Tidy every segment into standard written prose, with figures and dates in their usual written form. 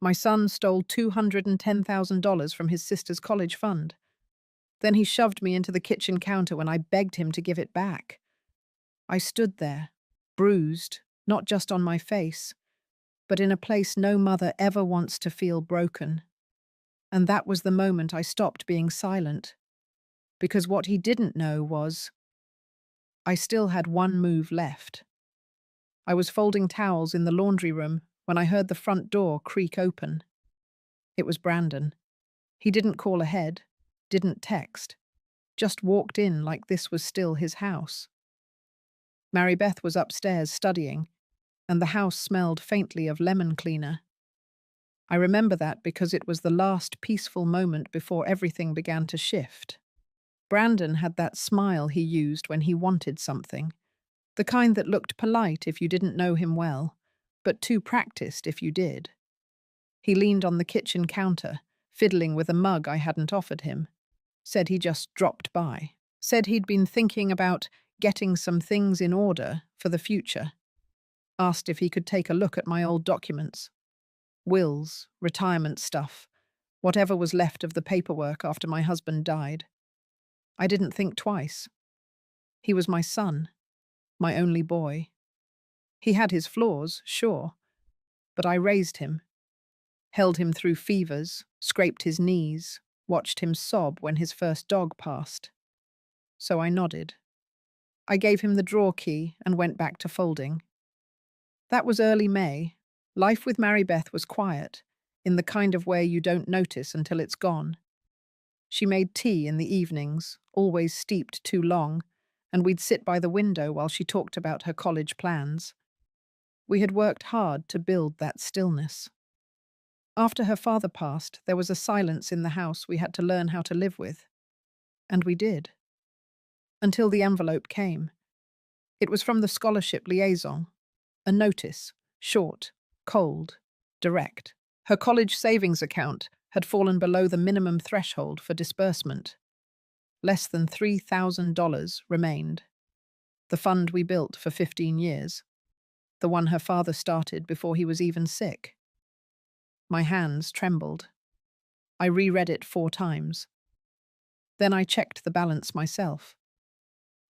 My son stole $210,000 from his sister's college fund. Then he shoved me into the kitchen counter when I begged him to give it back. I stood there, bruised, not just on my face, but in a place no mother ever wants to feel broken. And that was the moment I stopped being silent. Because what he didn't know was, I still had one move left. I was folding towels in the laundry room when I heard the front door creak open. It was Brandon. He didn't call ahead, didn't text, just walked in like this was still his house. Mary Beth was upstairs studying, and the house smelled faintly of lemon cleaner. I remember that because it was the last peaceful moment before everything began to shift. Brandon had that smile he used when he wanted something, the kind that looked polite if you didn't know him well, but too practiced if you did. He leaned on the kitchen counter, fiddling with a mug I hadn't offered him. Said he just dropped by. Said he'd been thinking about getting some things in order for the future. Asked if he could take a look at my old documents. Wills, retirement stuff, whatever was left of the paperwork after my husband died. I didn't think twice. He was my son, my only boy. He had his flaws, sure, but I raised him, held him through fevers, scraped his knees, watched him sob when his first dog passed. So I nodded. I gave him the drawer key and went back to folding. That was early May. Life with Mary Beth was quiet, in the kind of way you don't notice until it's gone. She made tea in the evenings, always steeped too long, and we'd sit by the window while she talked about her college plans. We had worked hard to build that stillness. After her father passed, there was a silence in the house we had to learn how to live with. And we did. Until the envelope came. It was from the scholarship liaison. A notice, short, cold, direct. Her college savings account had fallen below the minimum threshold for disbursement. Less than $3,000 remained. The fund we built for 15 years. The one her father started before he was even sick. My hands trembled. I reread it 4 times. Then I checked the balance myself.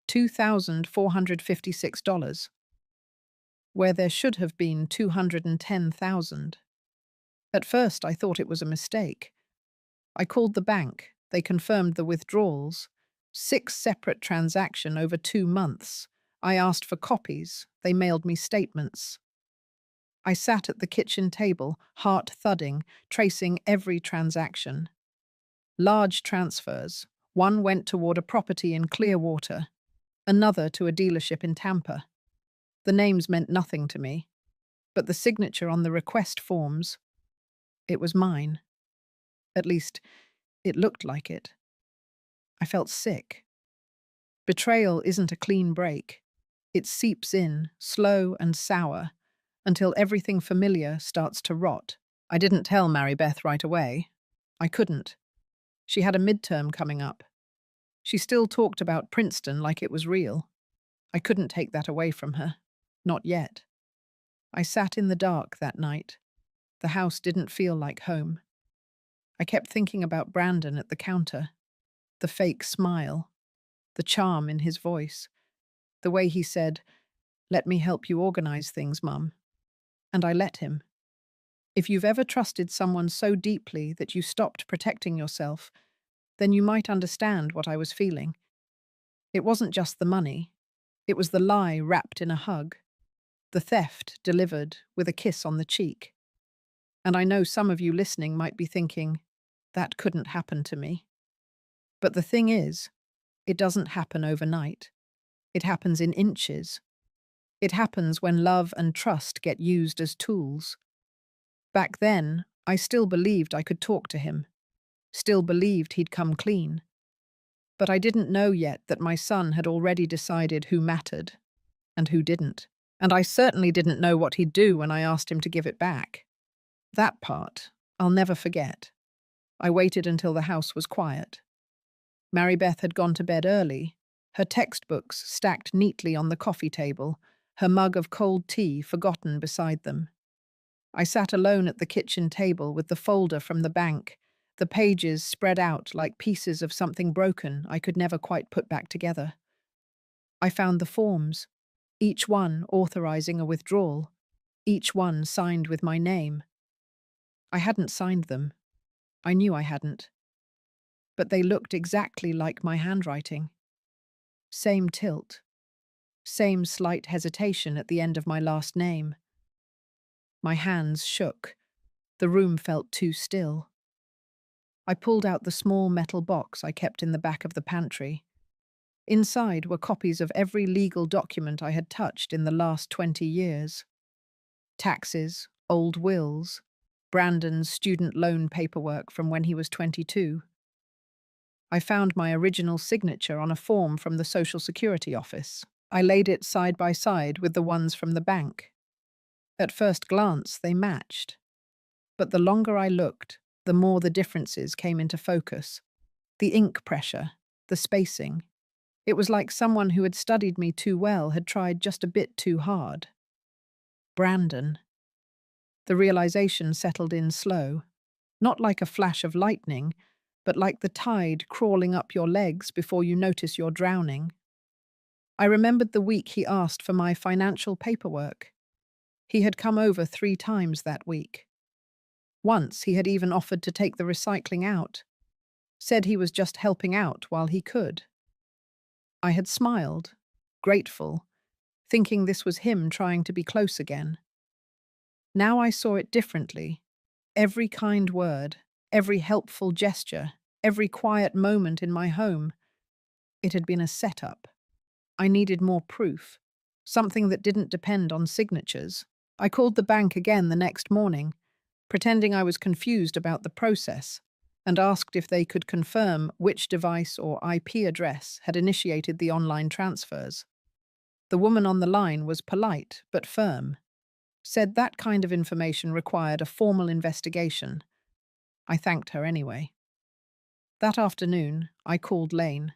$2,456, where there should have been $210,000. At first I thought it was a mistake. I called the bank. They confirmed the withdrawals. 6 separate transactions over 2 months. I asked for copies. They mailed me statements. I sat at the kitchen table, heart thudding, tracing every transaction. Large transfers. One went toward a property in Clearwater, another to a dealership in Tampa. The names meant nothing to me, but the signature on the request forms, it was mine. At least, it looked like it. I felt sick. Betrayal isn't a clean break. It seeps in, slow and sour, until everything familiar starts to rot. I didn't tell Mary Beth right away. I couldn't. She had a midterm coming up. She still talked about Princeton like it was real. I couldn't take that away from her. Not yet. I sat in the dark that night. The house didn't feel like home. I kept thinking about Brandon at the counter. The fake smile. The charm in his voice. The way he said, "Let me help you organize things, Mum." And I let him. If you've ever trusted someone so deeply that you stopped protecting yourself, then you might understand what I was feeling. It wasn't just the money. It was the lie wrapped in a hug. The theft delivered with a kiss on the cheek. And I know some of you listening might be thinking, that couldn't happen to me. But the thing is, it doesn't happen overnight. It happens in inches. It happens when love and trust get used as tools. Back then, I still believed I could talk to him. Still believed he'd come clean. But I didn't know yet that my son had already decided who mattered and who didn't. And I certainly didn't know what he'd do when I asked him to give it back. That part, I'll never forget. I waited until the house was quiet. Mary Beth had gone to bed early, her textbooks stacked neatly on the coffee table, her mug of cold tea forgotten beside them. I sat alone at the kitchen table with the folder from the bank, the pages spread out like pieces of something broken I could never quite put back together. I found the forms, each one authorizing a withdrawal, each one signed with my name. I hadn't signed them. I knew I hadn't. But they looked exactly like my handwriting. Same tilt, same slight hesitation at the end of my last name. My hands shook. The room felt too still. I pulled out the small metal box I kept in the back of the pantry. Inside were copies of every legal document I had touched in the last 20 years. Taxes, old wills, Brandon's student loan paperwork from when he was 22. I found my original signature on a form from the Social Security office. I laid it side by side with the ones from the bank. At first glance, they matched. But the longer I looked, the more the differences came into focus. The ink pressure, the spacing. It was like someone who had studied me too well had tried just a bit too hard. Brandon. The realization settled in slow, not like a flash of lightning, but like the tide crawling up your legs before you notice you're drowning. I remembered the week he asked for my financial paperwork. He had come over 3 times that week. Once he had even offered to take the recycling out, said he was just helping out while he could. I had smiled, grateful, thinking this was him trying to be close again. Now I saw it differently. Every kind word, every helpful gesture, every quiet moment in my home. It had been a setup. I needed more proof, something that didn't depend on signatures. I called the bank again the next morning, pretending I was confused about the process, and asked if they could confirm which device or IP address had initiated the online transfers. The woman on the line was polite but firm, said that kind of information required a formal investigation. I thanked her anyway. That afternoon, I called Lane.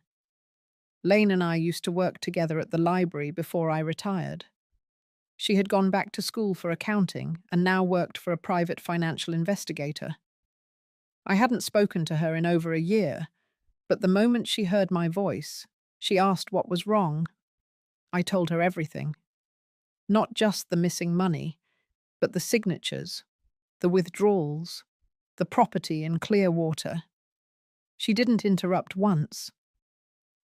Lane and I used to work together at the library before I retired. She had gone back to school for accounting and now worked for a private financial investigator. I hadn't spoken to her in over a year, but the moment she heard my voice, she asked what was wrong. I told her everything. Not just the missing money, but the signatures, the withdrawals, the property in Clearwater. She didn't interrupt once.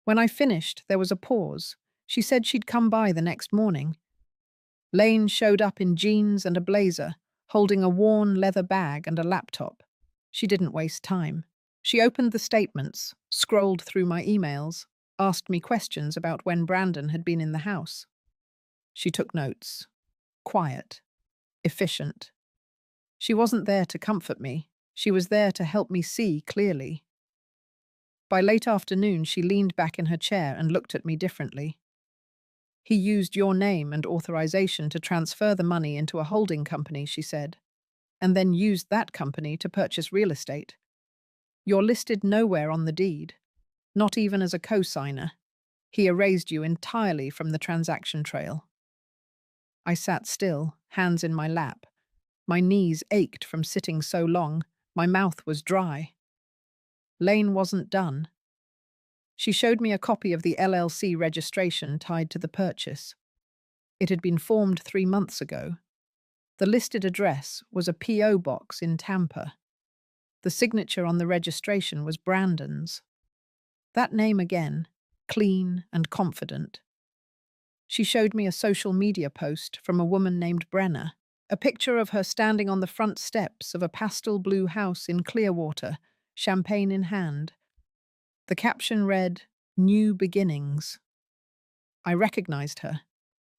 When I finished, there was a pause. She said she'd come by the next morning. Lane showed up in jeans and a blazer, holding a worn leather bag and a laptop. She didn't waste time. She opened the statements, scrolled through my emails, asked me questions about when Brandon had been in the house. She took notes. Quiet. Efficient. She wasn't there to comfort me. She was there to help me see clearly. By late afternoon, she leaned back in her chair and looked at me differently. He used your name and authorization to transfer the money into a holding company, she said, and then used that company to purchase real estate. You're listed nowhere on the deed, not even as a co-signer. He erased you entirely from the transaction trail. I sat still, hands in my lap. My knees ached from sitting so long. My mouth was dry. Lane wasn't done. She showed me a copy of the LLC registration tied to the purchase. It had been formed 3 months ago. The listed address was a P.O. box in Tampa. The signature on the registration was Brandon's. That name again, clean and confident. She showed me a social media post from a woman named Brenna, a picture of her standing on the front steps of a pastel blue house in Clearwater, champagne in hand. The caption read, "New Beginnings." I recognized her.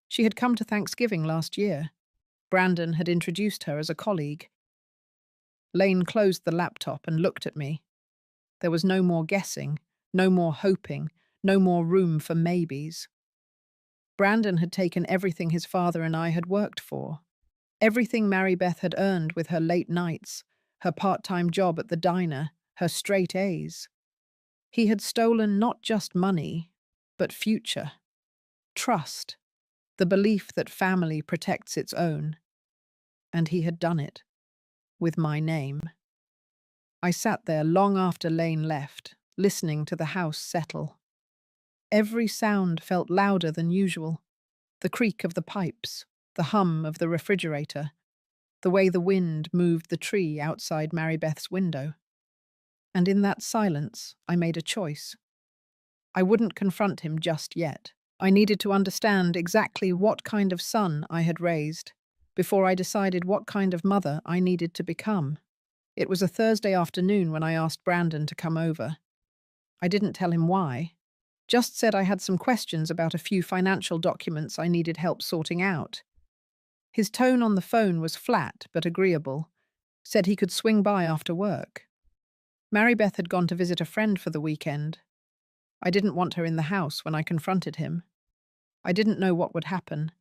She had come to Thanksgiving last year. Brandon had introduced her as a colleague. Lane closed the laptop and looked at me. There was no more guessing, no more hoping, no more room for maybes. Brandon had taken everything his father and I had worked for, everything Mary Beth had earned with her late nights, her part-time job at the diner, her straight A's. He had stolen not just money, but future, trust, the belief that family protects its own. And he had done it, with my name. I sat there long after Lane left, listening to the house settle. Every sound felt louder than usual. The creak of the pipes, the hum of the refrigerator, the way the wind moved the tree outside Mary Beth's window. And in that silence, I made a choice. I wouldn't confront him just yet. I needed to understand exactly what kind of son I had raised before I decided what kind of mother I needed to become. It was a Thursday afternoon when I asked Brandon to come over. I didn't tell him why, just said I had some questions about a few financial documents I needed help sorting out. His tone on the phone was flat but agreeable, said he could swing by after work. Mary Beth had gone to visit a friend for the weekend. I didn't want her in the house when I confronted him. I didn't know what would happen,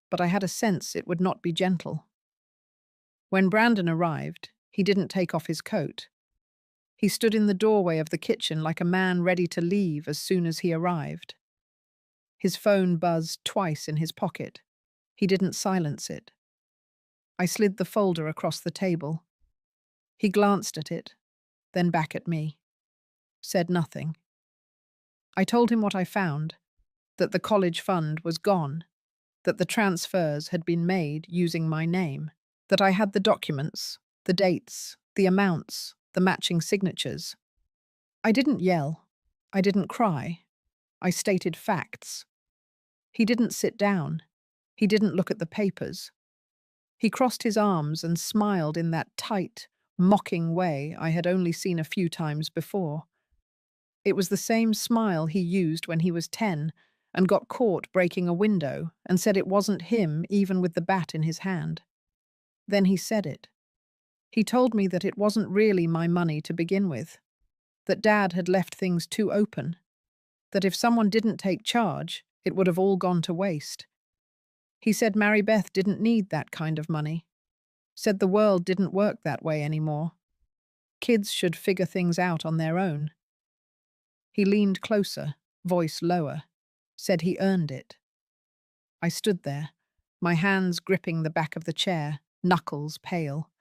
but I had a sense it would not be gentle. When Brandon arrived, he didn't take off his coat. He stood in the doorway of the kitchen like a man ready to leave as soon as he arrived. His phone buzzed twice in his pocket. He didn't silence it. I slid the folder across the table. He glanced at it, then back at me. Said nothing. I told him what I found, that the college fund was gone, that the transfers had been made using my name, that I had the documents, the dates, the amounts, the matching signatures. I didn't yell. I didn't cry. I stated facts. He didn't sit down. He didn't look at the papers. He crossed his arms and smiled in that tight, mocking way I had only seen a few times before. It was the same smile he used when he was 10 and got caught breaking a window and said it wasn't him even with the bat in his hand. Then he said it. He told me that it wasn't really my money to begin with, that Dad had left things too open, that if someone didn't take charge, it would have all gone to waste. He said Mary Beth didn't need that kind of money, said the world didn't work that way anymore. Kids should figure things out on their own. He leaned closer, voice lower, said he earned it. I stood there, my hands gripping the back of the chair, knuckles pale.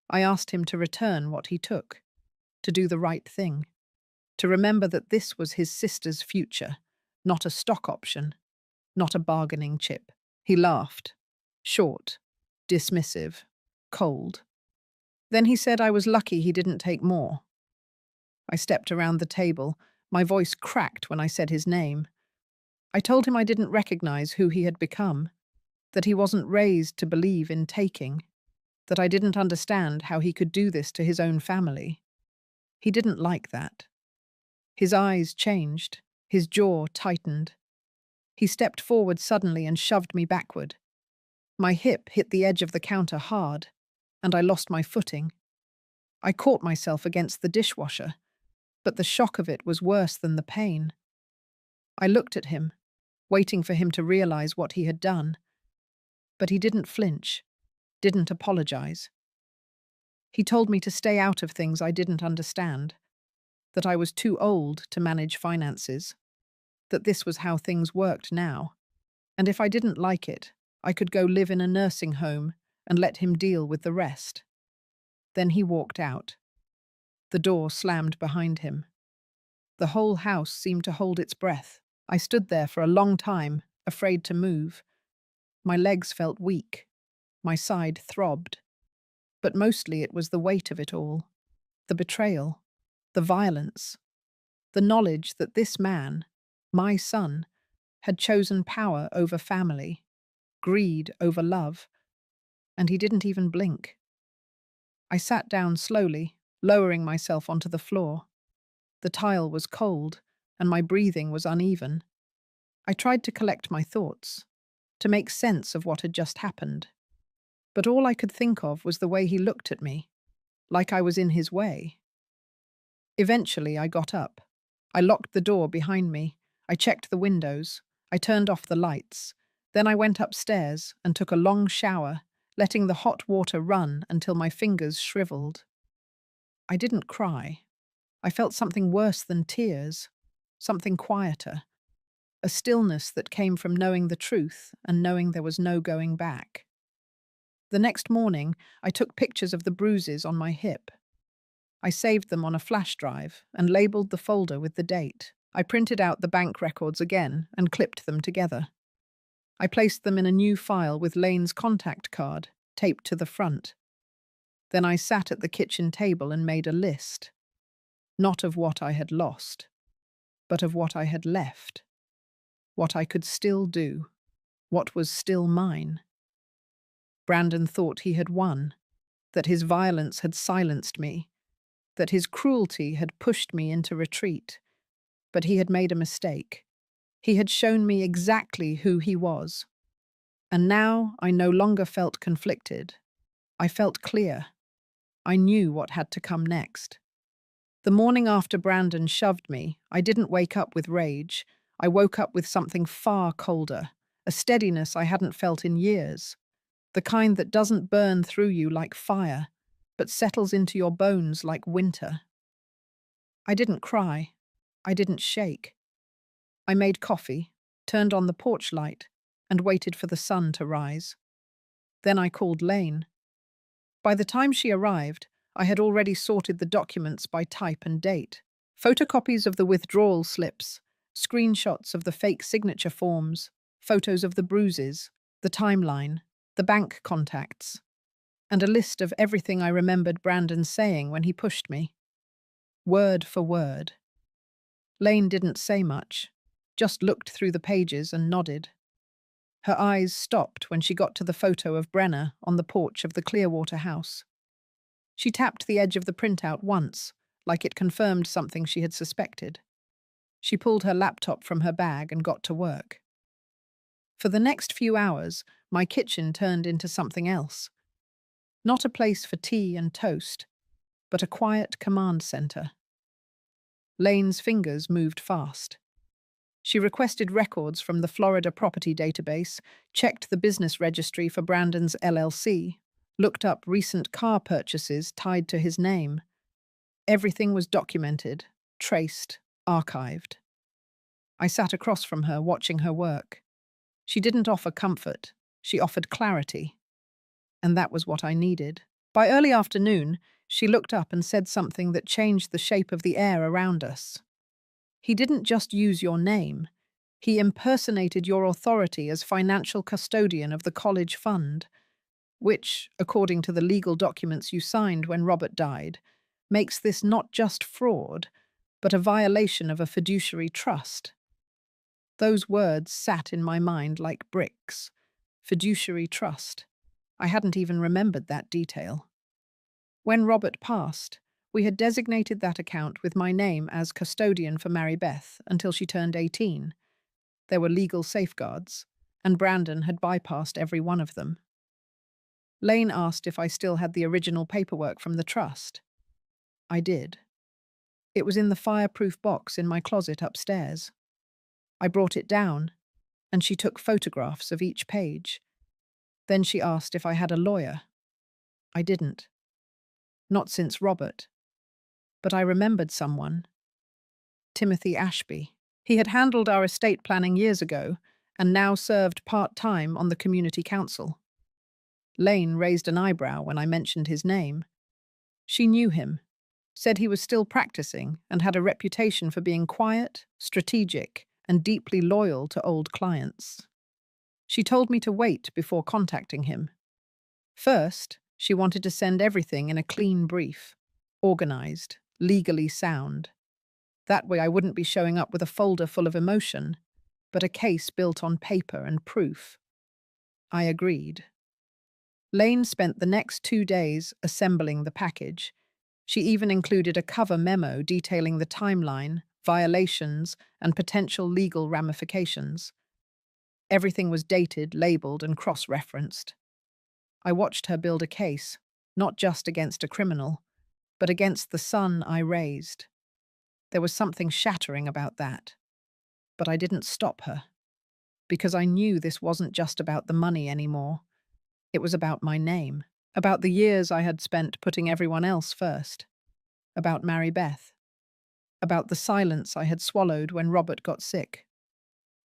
I asked him to return what he took, to do the right thing, to remember that this was his sister's future, not a stock option, not a bargaining chip. He laughed, short, dismissive, cold. Then he said I was lucky he didn't take more. I stepped around the table, my voice cracked when I said his name. I told him I didn't recognize who he had become, that he wasn't raised to believe in taking, that I didn't understand how he could do this to his own family. He didn't like that. His eyes changed, his jaw tightened. He stepped forward suddenly and shoved me backward. My hip hit the edge of the counter hard, and I lost my footing. I caught myself against the dishwasher, but the shock of it was worse than the pain. I looked at him, waiting for him to realize what he had done, but he didn't flinch, didn't apologize. He told me to stay out of things I didn't understand, that I was too old to manage finances, that this was how things worked now, and if I didn't like it, I could go live in a nursing home and let him deal with the rest. Then he walked out. The door slammed behind him. The whole house seemed to hold its breath. I stood there for a long time, afraid to move. My legs felt weak. My side throbbed. But mostly it was the weight of it all. The betrayal. The violence. The knowledge that this man, my son, had chosen power over family, greed over love, and he didn't even blink. I sat down slowly, lowering myself onto the floor. The tile was cold, and my breathing was uneven. I tried to collect my thoughts, to make sense of what had just happened. But all I could think of was the way he looked at me, like I was in his way. Eventually, I got up. I locked the door behind me. I checked the windows. I turned off the lights. Then I went upstairs and took a long shower, letting the hot water run until my fingers shriveled. I didn't cry. I felt something worse than tears, something quieter, a stillness that came from knowing the truth and knowing there was no going back. The next morning, I took pictures of the bruises on my hip. I saved them on a flash drive and labeled the folder with the date. I printed out the bank records again and clipped them together. I placed them in a new file with Lane's contact card taped to the front. Then I sat at the kitchen table and made a list, not of what I had lost, but of what I had left, what I could still do, what was still mine. Brandon thought he had won, that his violence had silenced me, that his cruelty had pushed me into retreat. But he had made a mistake. He had shown me exactly who he was. And now I no longer felt conflicted. I felt clear. I knew what had to come next. The morning after Brandon shoved me, I didn't wake up with rage. I woke up with something far colder, a steadiness I hadn't felt in years, the kind that doesn't burn through you like fire, but settles into your bones like winter. I didn't cry. I didn't shake. I made coffee, turned on the porch light, and waited for the sun to rise. Then I called Lane. By the time she arrived, I had already sorted the documents by type and date. Photocopies of the withdrawal slips, screenshots of the fake signature forms, photos of the bruises, the timeline, the bank contacts, and a list of everything I remembered Brandon saying when he pushed me. Word for word. Lane didn't say much, just looked through the pages and nodded. Her eyes stopped when she got to the photo of Brenner on the porch of the Clearwater house. She tapped the edge of the printout once, like it confirmed something she had suspected. She pulled her laptop from her bag and got to work. For the next few hours, my kitchen turned into something else. Not a place for tea and toast, but a quiet command center. Lane's fingers moved fast. She requested records from the Florida property database, checked the business registry for Brandon's LLC, looked up recent car purchases tied to his name. Everything was documented, traced, archived. I sat across from her, watching her work. She didn't offer comfort, she offered clarity. And that was what I needed. By early afternoon, she looked up and said something that changed the shape of the air around us. He didn't just use your name. He impersonated your authority as financial custodian of the college fund, which, according to the legal documents you signed when Robert died, makes this not just fraud, but a violation of a fiduciary trust. Those words sat in my mind like bricks. Fiduciary trust. I hadn't even remembered that detail. When Robert passed, we had designated that account with my name as custodian for Mary Beth until she turned 18. There were legal safeguards, and Brandon had bypassed every one of them. Lane asked if I still had the original paperwork from the trust. I did. It was in the fireproof box in my closet upstairs. I brought it down, and she took photographs of each page. Then she asked if I had a lawyer. I didn't. Not since Robert. But I remembered someone. Timothy Ashby. He had handled our estate planning years ago and now served part-time on the community council. Lane raised an eyebrow when I mentioned his name. She knew him, said he was still practicing and had a reputation for being quiet, strategic, and deeply loyal to old clients. She told me to wait before contacting him. First, she wanted to send everything in a clean brief, organized, legally sound. That way I wouldn't be showing up with a folder full of emotion, but a case built on paper and proof. I agreed. Lane spent the next 2 days assembling the package. She even included a cover memo detailing the timeline, violations, and potential legal ramifications. Everything was dated, labeled, and cross-referenced. I watched her build a case, not just against a criminal, but against the son I raised. There was something shattering about that. But I didn't stop her, because I knew this wasn't just about the money anymore. It was about my name, about the years I had spent putting everyone else first, about Mary Beth, about the silence I had swallowed when Robert got sick,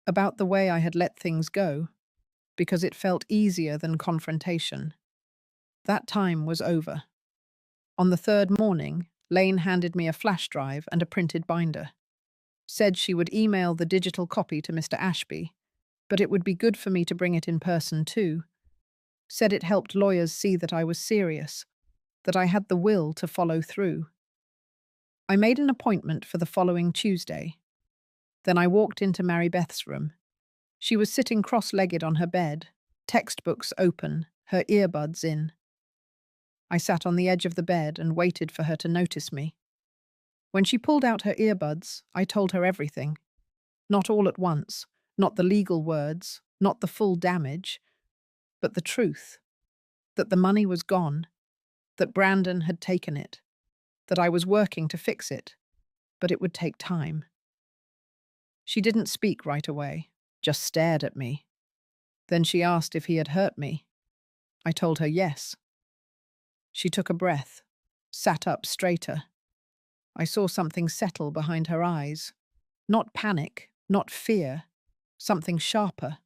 about the way I had let things go, because it felt easier than confrontation. That time was over. On the third morning, Lane handed me a flash drive and a printed binder. Said she would email the digital copy to Mr. Ashby, but it would be good for me to bring it in person too. Said it helped lawyers see that I was serious, that I had the will to follow through. I made an appointment for the following Tuesday. Then I walked into Mary Beth's room. She was sitting cross-legged on her bed, textbooks open, her earbuds in. I sat on the edge of the bed and waited for her to notice me. When she pulled out her earbuds, I told her everything. Not all at once, not the legal words, not the full damage, but the truth. That the money was gone, that Brandon had taken it, that I was working to fix it, but it would take time. She didn't speak right away, just stared at me. Then she asked if he had hurt me. I told her yes. She took a breath, sat up straighter. I saw something settle behind her eyes. Not panic, not fear, something sharper.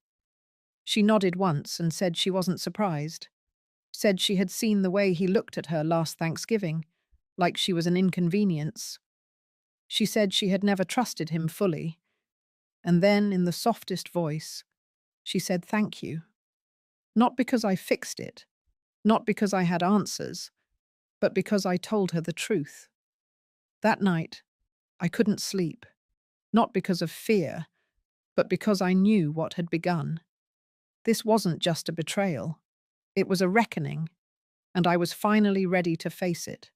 She nodded once and said she wasn't surprised. Said she had seen the way he looked at her last Thanksgiving, like she was an inconvenience. She said she had never trusted him fully. And then, in the softest voice, she said thank you. Not because I fixed it, not because I had answers, but because I told her the truth. That night, I couldn't sleep, not because of fear, but because I knew what had begun. This wasn't just a betrayal. It was a reckoning, and I was finally ready to face it.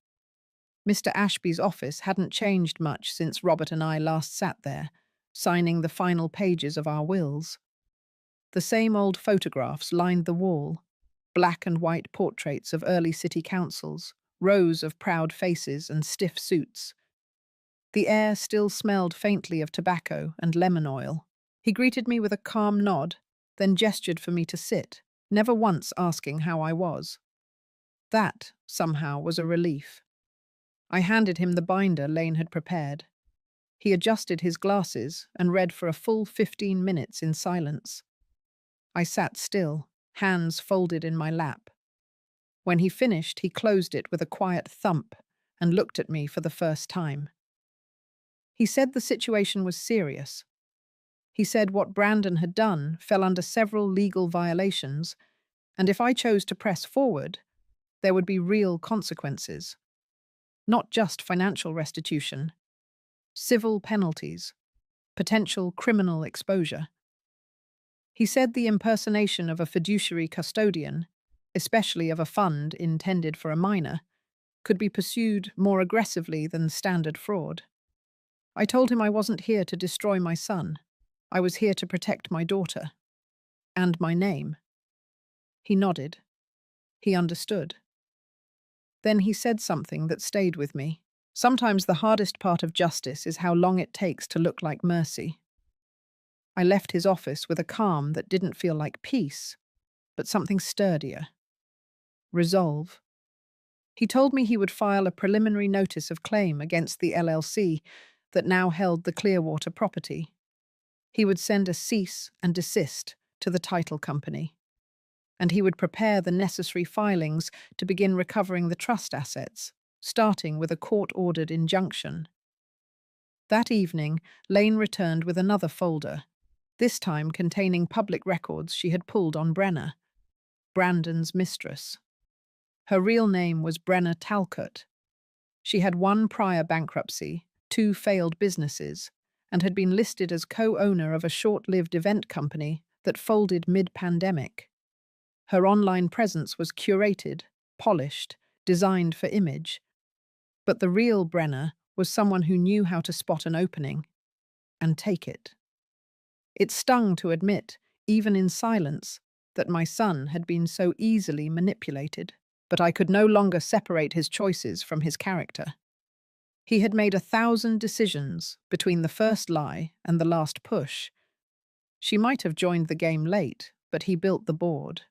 Mr. Ashby's office hadn't changed much since Robert and I last sat there, signing the final pages of our wills. The same old photographs lined the wall, black and white portraits of early city councils, rows of proud faces and stiff suits. The air still smelled faintly of tobacco and lemon oil. He greeted me with a calm nod, then gestured for me to sit, never once asking how I was. That, somehow, was a relief. I handed him the binder Lane had prepared. He adjusted his glasses and read for a full 15 minutes in silence. I sat still, hands folded in my lap. When he finished, he closed it with a quiet thump and looked at me for the first time. He said the situation was serious. He said what Brandon had done fell under several legal violations, and if I chose to press forward, there would be real consequences. Not just financial restitution, civil penalties, potential criminal exposure. He said the impersonation of a fiduciary custodian, especially of a fund intended for a minor, could be pursued more aggressively than standard fraud. I told him I wasn't here to destroy my son. I was here to protect my daughter. And my name. He nodded. He understood. Then he said something that stayed with me. Sometimes the hardest part of justice is how long it takes to look like mercy. I left his office with a calm that didn't feel like peace, but something sturdier. Resolve. He told me he would file a preliminary notice of claim against the LLC that now held the Clearwater property. He would send a cease and desist to the title company, and he would prepare the necessary filings to begin recovering the trust assets, starting with a court-ordered injunction. That evening, Lane returned with another folder, this time containing public records she had pulled on Brenna, Brandon's mistress. Her real name was Brenna Talcott. She had one prior bankruptcy, 2 failed businesses, and had been listed as co-owner of a short-lived event company that folded mid-pandemic. Her online presence was curated, polished, designed for image. But the real Brenna was someone who knew how to spot an opening and take it. It stung to admit, even in silence, that my son had been so easily manipulated, but I could no longer separate his choices from his character. He had made 1,000 decisions between the first lie and the last push. She might have joined the game late, but he built the board.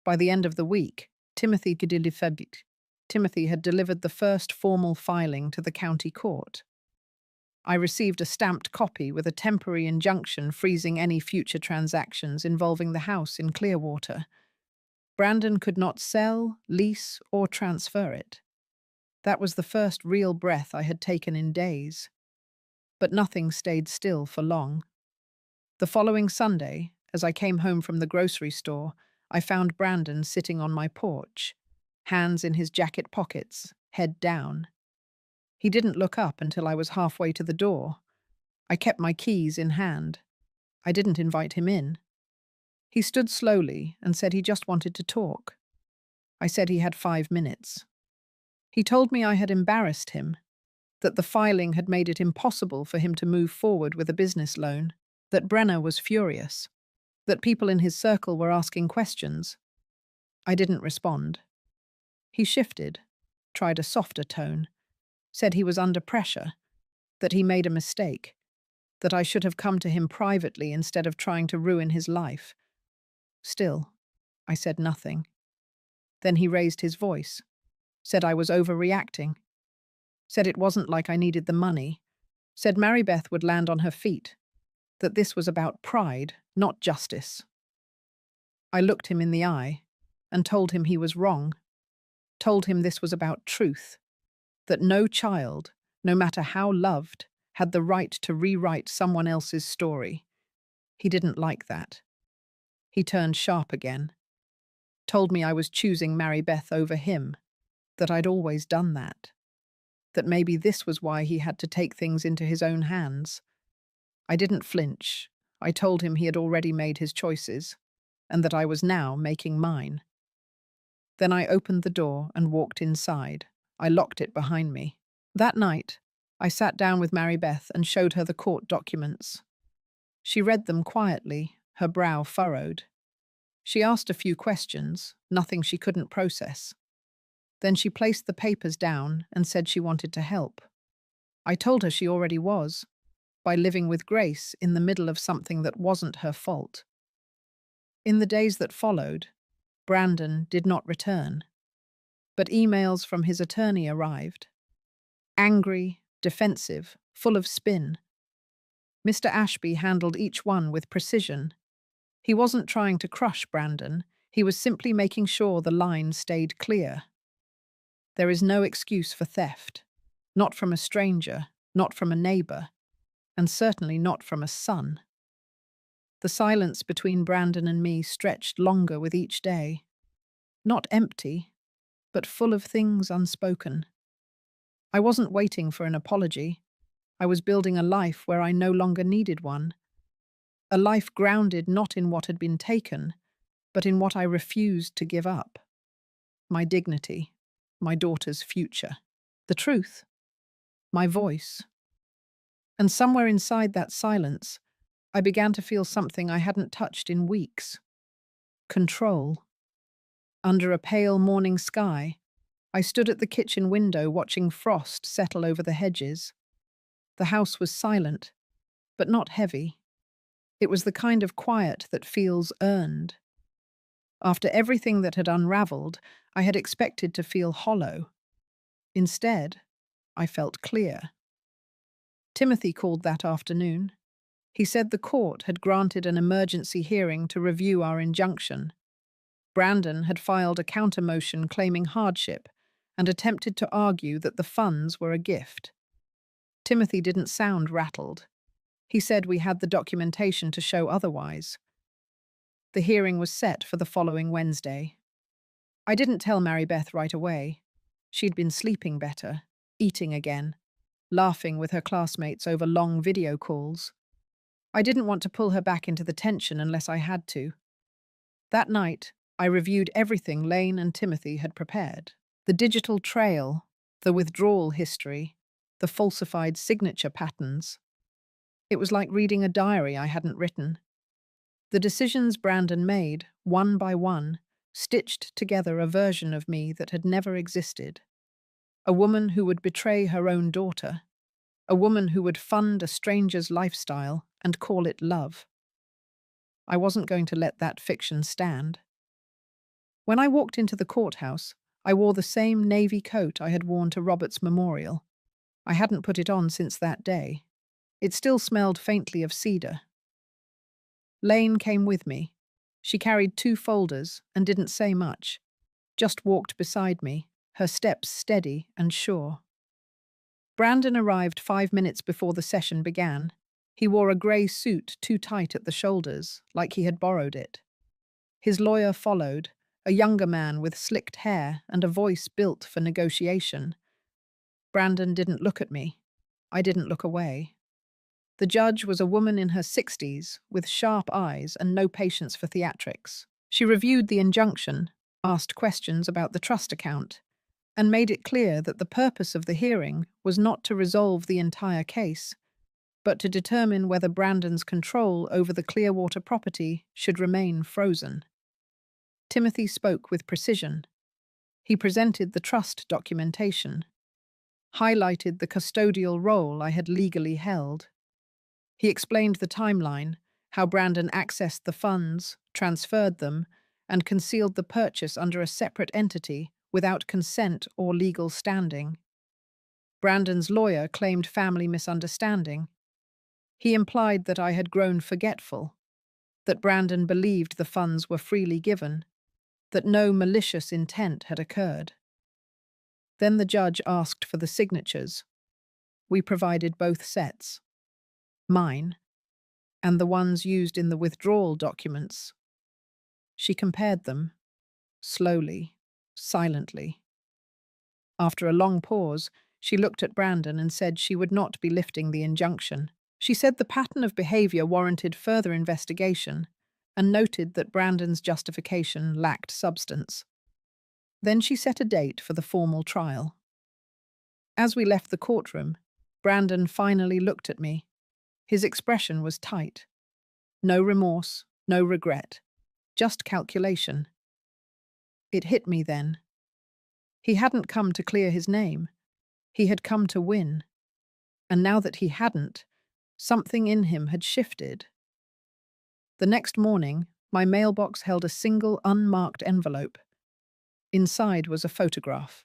By the end of the week, Timothy had delivered the first formal filing to the county court. I received a stamped copy with a temporary injunction freezing any future transactions involving the house in Clearwater. Brandon could not sell, lease, or transfer it. That was the first real breath I had taken in days. But nothing stayed still for long. The following Sunday, as I came home from the grocery store, I found Brandon sitting on my porch, hands in his jacket pockets, head down. He didn't look up until I was halfway to the door. I kept my keys in hand. I didn't invite him in. He stood slowly and said he just wanted to talk. I said he had 5 minutes. He told me I had embarrassed him, that the filing had made it impossible for him to move forward with a business loan, that Brenner was furious, that people in his circle were asking questions. I didn't respond. He shifted, tried a softer tone, said he was under pressure, that he made a mistake, that I should have come to him privately instead of trying to ruin his life. Still, I said nothing. Then he raised his voice, said I was overreacting, said it wasn't like I needed the money, said Marybeth would land on her feet, that this was about pride, not justice. I looked him in the eye and told him he was wrong, told him this was about truth, that no child, no matter how loved, had the right to rewrite someone else's story. He didn't like that. He turned sharp again, told me I was choosing Marybeth over him, that I'd always done that maybe this was why he had to take things into his own hands. I didn't flinch. I told him he had already made his choices, and that I was now making mine. Then I opened the door and walked inside. I locked it behind me. That night, I sat down with Marybeth and showed her the court documents. She read them quietly, her brow furrowed. She asked a few questions, nothing she couldn't process. Then she placed the papers down and said she wanted to help. I told her she already was, by living with Grace in the middle of something that wasn't her fault. In the days that followed, Brandon did not return, but emails from his attorney arrived. Angry, defensive, full of spin. Mr. Ashby handled each one with precision. He wasn't trying to crush Brandon, he was simply making sure the line stayed clear. There is no excuse for theft, not from a stranger, not from a neighbor, and certainly not from a son. The silence between Brandon and me stretched longer with each day. Not empty, but full of things unspoken. I wasn't waiting for an apology. I was building a life where I no longer needed one. A life grounded not in what had been taken, but in what I refused to give up. My dignity, my daughter's future, the truth, my voice. And somewhere inside that silence, I began to feel something I hadn't touched in weeks. Control. Under a pale morning sky, I stood at the kitchen window watching frost settle over the hedges. The house was silent, but not heavy. It was the kind of quiet that feels earned. After everything that had unraveled, I had expected to feel hollow. Instead, I felt clear. Timothy called that afternoon. He said the court had granted an emergency hearing to review our injunction. Brandon had filed a counter-motion claiming hardship and attempted to argue that the funds were a gift. Timothy didn't sound rattled. He said we had the documentation to show otherwise. The hearing was set for the following Wednesday. I didn't tell Marybeth right away. She'd been sleeping better, eating again, laughing with her classmates over long video calls. I didn't want to pull her back into the tension unless I had to. That night, I reviewed everything Lane and Timothy had prepared. The digital trail, the withdrawal history, the falsified signature patterns. It was like reading a diary I hadn't written. The decisions Brandon made, one by one, stitched together a version of me that had never existed. A woman who would betray her own daughter. A woman who would fund a stranger's lifestyle and call it love. I wasn't going to let that fiction stand. When I walked into the courthouse, I wore the same navy coat I had worn to Robert's memorial. I hadn't put it on since that day. It still smelled faintly of cedar. Lane came with me. She carried 2 folders and didn't say much, just walked beside me, her steps steady and sure. Brandon arrived 5 minutes before the session began. He wore a grey suit too tight at the shoulders, like he had borrowed it. His lawyer followed, a younger man with slicked hair and a voice built for negotiation. Brandon didn't look at me. I didn't look away. The judge was a woman in her 60s, with sharp eyes and no patience for theatrics. She reviewed the injunction, asked questions about the trust account, and made it clear that the purpose of the hearing was not to resolve the entire case, but to determine whether Brandon's control over the Clearwater property should remain frozen. Timothy spoke with precision. He presented the trust documentation, highlighted the custodial role I had legally held. He explained the timeline, how Brandon accessed the funds, transferred them, and concealed the purchase under a separate entity without consent or legal standing. Brandon's lawyer claimed family misunderstanding. He implied that I had grown forgetful, that Brandon believed the funds were freely given, that no malicious intent had occurred. Then the judge asked for the signatures. We provided both sets, mine and the ones used in the withdrawal documents. She compared them, slowly, silently. After a long pause, she looked at Brandon and said she would not be lifting the injunction. She said the pattern of behavior warranted further investigation and noted that Brandon's justification lacked substance. Then she set a date for the formal trial. As we left the courtroom, Brandon finally looked at me. His expression was tight. No remorse, no regret, just calculation. It hit me then. He hadn't come to clear his name. He had come to win. And now that he hadn't, something in him had shifted. The next morning, my mailbox held a single unmarked envelope. Inside was a photograph.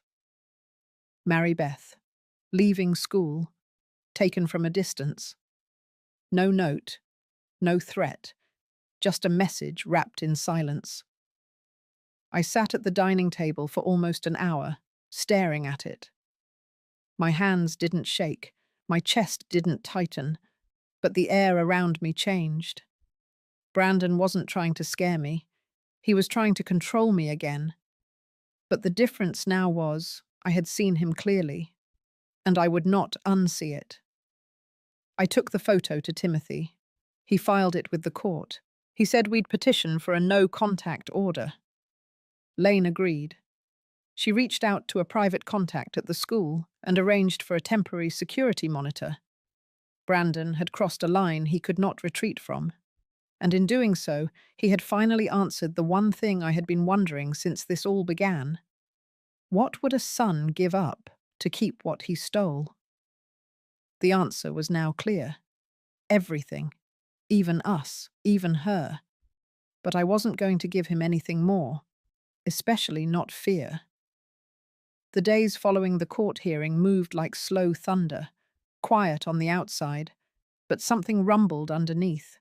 Mary Beth, leaving school, taken from a distance. No note, no threat, just a message wrapped in silence. I sat at the dining table for almost an hour, staring at it. My hands didn't shake, my chest didn't tighten, but the air around me changed. Brandon wasn't trying to scare me. He was trying to control me again. But the difference now was, I had seen him clearly, and I would not unsee it. I took the photo to Timothy. He filed it with the court. He said we'd petition for a no-contact order. Lane agreed. She reached out to a private contact at the school and arranged for a temporary security monitor. Brandon had crossed a line he could not retreat from, and in doing so, he had finally answered the one thing I had been wondering since this all began. What would a son give up to keep what he stole? The answer was now clear. Everything. Even us, even her. But I wasn't going to give him anything more, especially not fear. The days following the court hearing moved like slow thunder, quiet on the outside, but something rumbled underneath.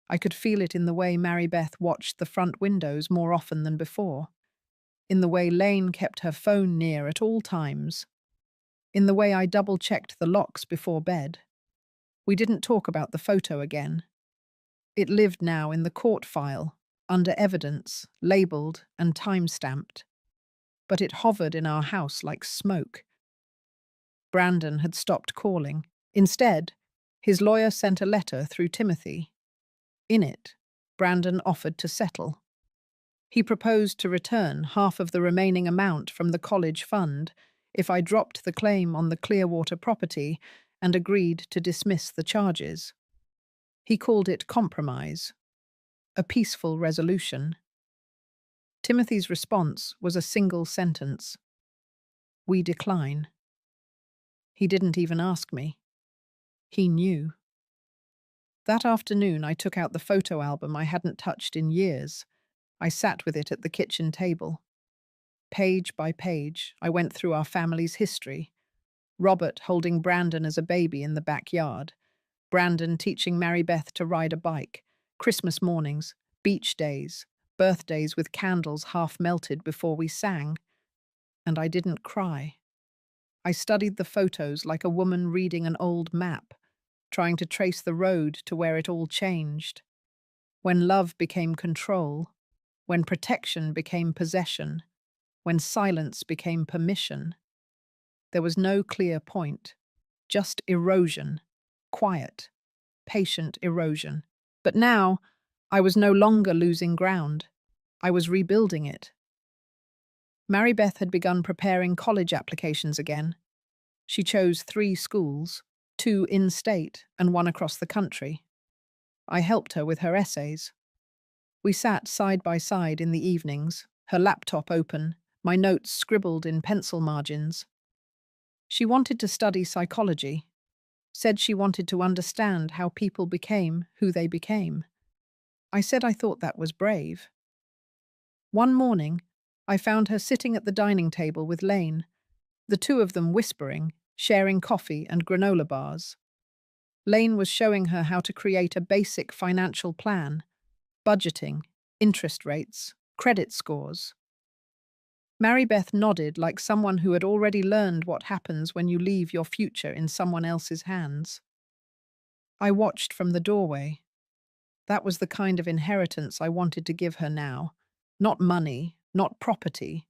I could feel it in the way Mary Beth watched the front windows more often than before, in the way Lane kept her phone near at all times, in the way I double-checked the locks before bed. We didn't talk about the photo again. It lived now in the court file, under evidence, labelled and time-stamped. But it hovered in our house like smoke. Brandon had stopped calling. Instead, his lawyer sent a letter through Timothy. In it, Brandon offered to settle. He proposed to return half of the remaining amount from the college fund if I dropped the claim on the Clearwater property and agreed to dismiss the charges. He called it compromise, a peaceful resolution. Timothy's response was a single sentence. We decline. He didn't even ask me. He knew. That afternoon, I took out the photo album I hadn't touched in years. I sat with it at the kitchen table. Page by page, I went through our family's history. Robert holding Brandon as a baby in the backyard. Brandon teaching Mary Beth to ride a bike. Christmas mornings. Beach days, birthdays with candles half melted before we sang, and I didn't cry. I studied the photos like a woman reading an old map, trying to trace the road to where it all changed. When love became control, when protection became possession, when silence became permission, there was no clear point, just erosion, quiet, patient erosion. But now, I was no longer losing ground. I was rebuilding it. Mary Beth had begun preparing college applications again. She chose 3 schools, 2 in-state and 1 across the country. I helped her with her essays. We sat side by side in the evenings, her laptop open, my notes scribbled in pencil margins. She wanted to study psychology, said she wanted to understand how people became who they became. I said I thought that was brave. One morning, I found her sitting at the dining table with Lane, the 2 of them whispering, sharing coffee and granola bars. Lane was showing her how to create a basic financial plan, budgeting, interest rates, credit scores. Mary Beth nodded like someone who had already learned what happens when you leave your future in someone else's hands. I watched from the doorway. That was the kind of inheritance I wanted to give her now. Not money, not property,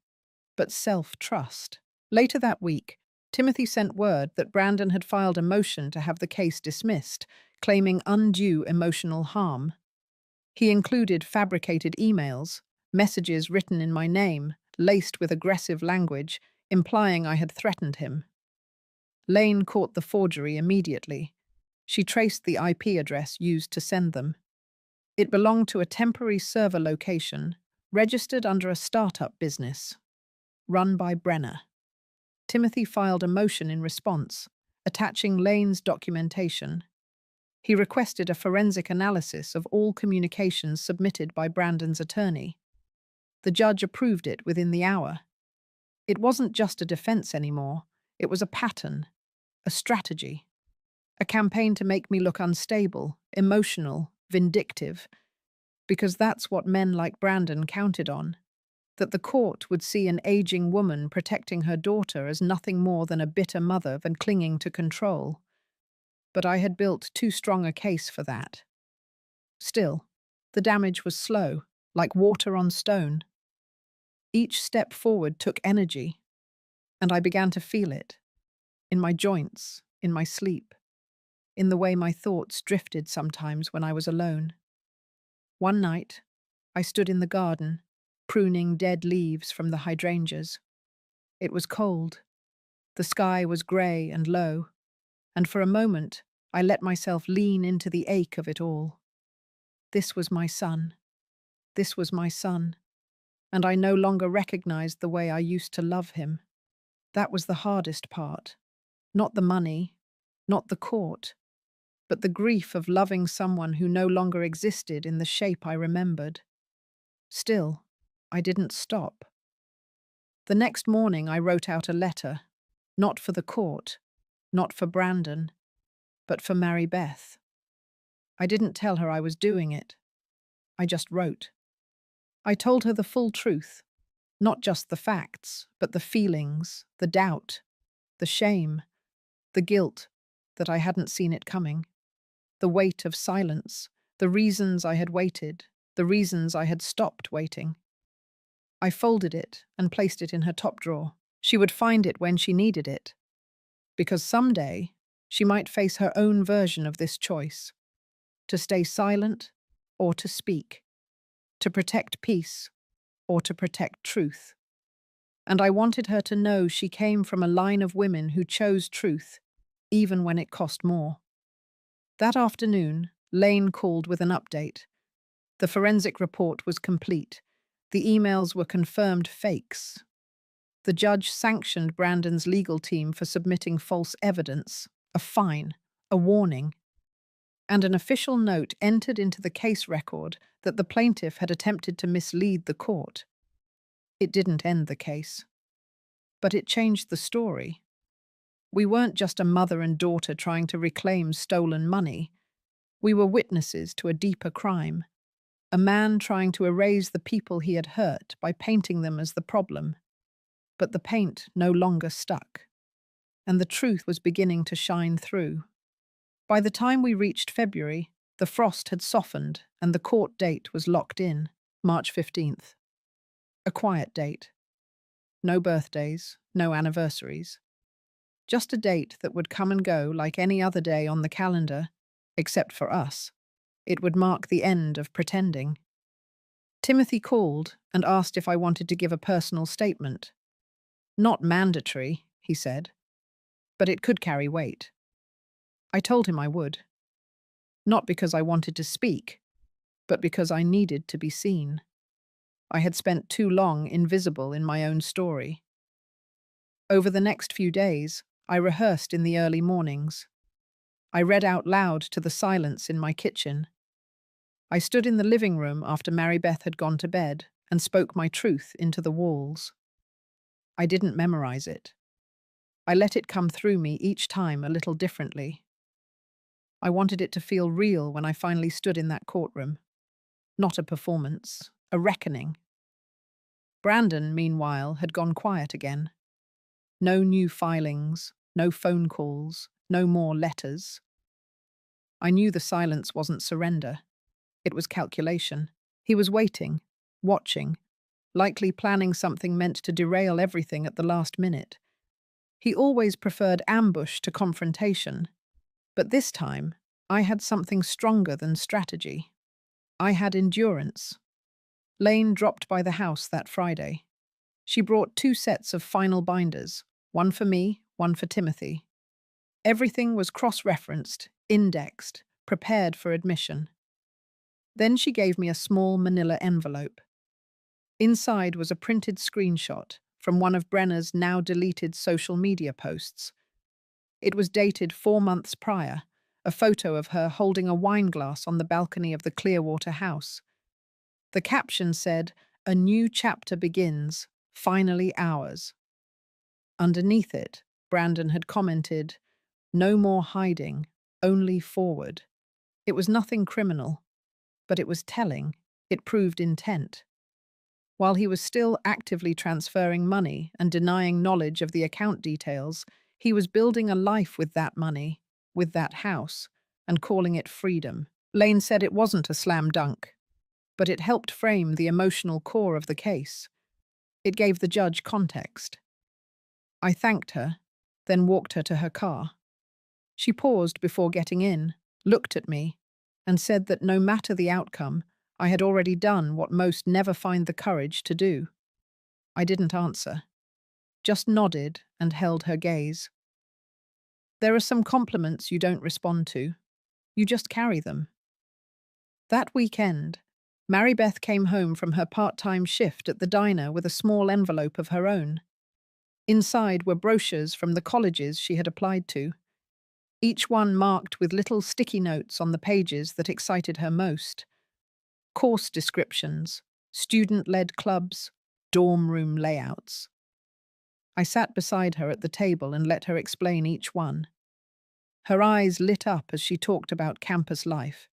but self-trust. Later that week, Timothy sent word that Brandon had filed a motion to have the case dismissed, claiming undue emotional harm. He included fabricated emails, messages written in my name, laced with aggressive language, implying I had threatened him. Lane caught the forgery immediately. She traced the IP address used to send them. It belonged to a temporary server location, registered under a startup business, run by Brenner. Timothy filed a motion in response, attaching Lane's documentation. He requested a forensic analysis of all communications submitted by Brandon's attorney. The judge approved it within the hour. It wasn't just a defense anymore, it was a pattern, a strategy, a campaign to make me look unstable, emotional, vindictive, because that's what men like Brandon counted on, that the court would see an aging woman protecting her daughter as nothing more than a bitter mother than clinging to control. But I had built too strong a case for that. Still, the damage was slow, like water on stone. Each step forward took energy, and I began to feel it, in my joints, in my sleep, in the way my thoughts drifted sometimes when I was alone. One night, I stood in the garden, pruning dead leaves from the hydrangeas. It was cold. The sky was grey and low, and for a moment I let myself lean into the ache of it all. This was my son. This was my son, and I no longer recognized the way I used to love him. That was the hardest part. Not the money, not the court, but the grief of loving someone who no longer existed in the shape I remembered. Still, I didn't stop. The next morning I wrote out a letter, not for the court, not for Brandon, but for Mary Beth. I didn't tell her I was doing it. I just wrote. I told her the full truth, not just the facts, but the feelings, the doubt, the shame, the guilt that I hadn't seen it coming, the weight of silence, the reasons I had waited, the reasons I had stopped waiting. I folded it and placed it in her top drawer. She would find it when she needed it, because someday she might face her own version of this choice, to stay silent or to speak, to protect peace or to protect truth. And I wanted her to know she came from a line of women who chose truth, even when it cost more. That afternoon, Lane called with an update. The forensic report was complete. The emails were confirmed fakes. The judge sanctioned Brandon's legal team for submitting false evidence, a fine, a warning, and an official note entered into the case record that the plaintiff had attempted to mislead the court. It didn't end the case, but it changed the story. We weren't just a mother and daughter trying to reclaim stolen money. We were witnesses to a deeper crime, a man trying to erase the people he had hurt by painting them as the problem. But the paint no longer stuck, and the truth was beginning to shine through. By the time we reached February, the frost had softened and the court date was locked in, March 15th. A quiet date. No birthdays, no anniversaries. Just a date that would come and go like any other day on the calendar, except for us. It would mark the end of pretending. Timothy called and asked if I wanted to give a personal statement. Not mandatory, he said, but it could carry weight. I told him I would. Not because I wanted to speak, but because I needed to be seen. I had spent too long invisible in my own story. Over the next few days, I rehearsed in the early mornings. I read out loud to the silence in my kitchen. I stood in the living room after Mary Beth had gone to bed and spoke my truth into the walls. I didn't memorize it. I let it come through me each time a little differently. I wanted it to feel real when I finally stood in that courtroom. Not a performance, a reckoning. Brandon, meanwhile, had gone quiet again. No new filings, no phone calls, no more letters. I knew the silence wasn't surrender. It was calculation. He was waiting, watching, likely planning something meant to derail everything at the last minute. He always preferred ambush to confrontation, but this time I had something stronger than strategy. I had endurance. Lane dropped by the house that Friday. She brought 2 sets of final binders, one for me, one for Timothy. Everything was cross-referenced, indexed, prepared for admission. Then she gave me a small manila envelope. Inside was a printed screenshot from one of Brenner's now deleted social media posts. It was dated 4 months prior, a photo of her holding a wine glass on the balcony of the Clearwater house. The caption said, "A new chapter begins, finally ours." Underneath it, Brandon had commented, "No more hiding, only forward." It was nothing criminal, but it was telling. It proved intent. While he was still actively transferring money and denying knowledge of the account details, he was building a life with that money, with that house, and calling it freedom. Lane said it wasn't a slam dunk, but it helped frame the emotional core of the case. It gave the judge context. I thanked her, then walked her to her car. She paused before getting in, looked at me, and said that no matter the outcome, I had already done what most never find the courage to do. I didn't answer, just nodded and held her gaze. There are some compliments you don't respond to. You just carry them. That weekend, Mary Beth came home from her part-time shift at the diner with a small envelope of her own. Inside were brochures from the colleges she had applied to, each one marked with little sticky notes on the pages that excited her most. Course descriptions, student-led clubs, dorm room layouts. I sat beside her at the table and let her explain each one. Her eyes lit up as she talked about campus life.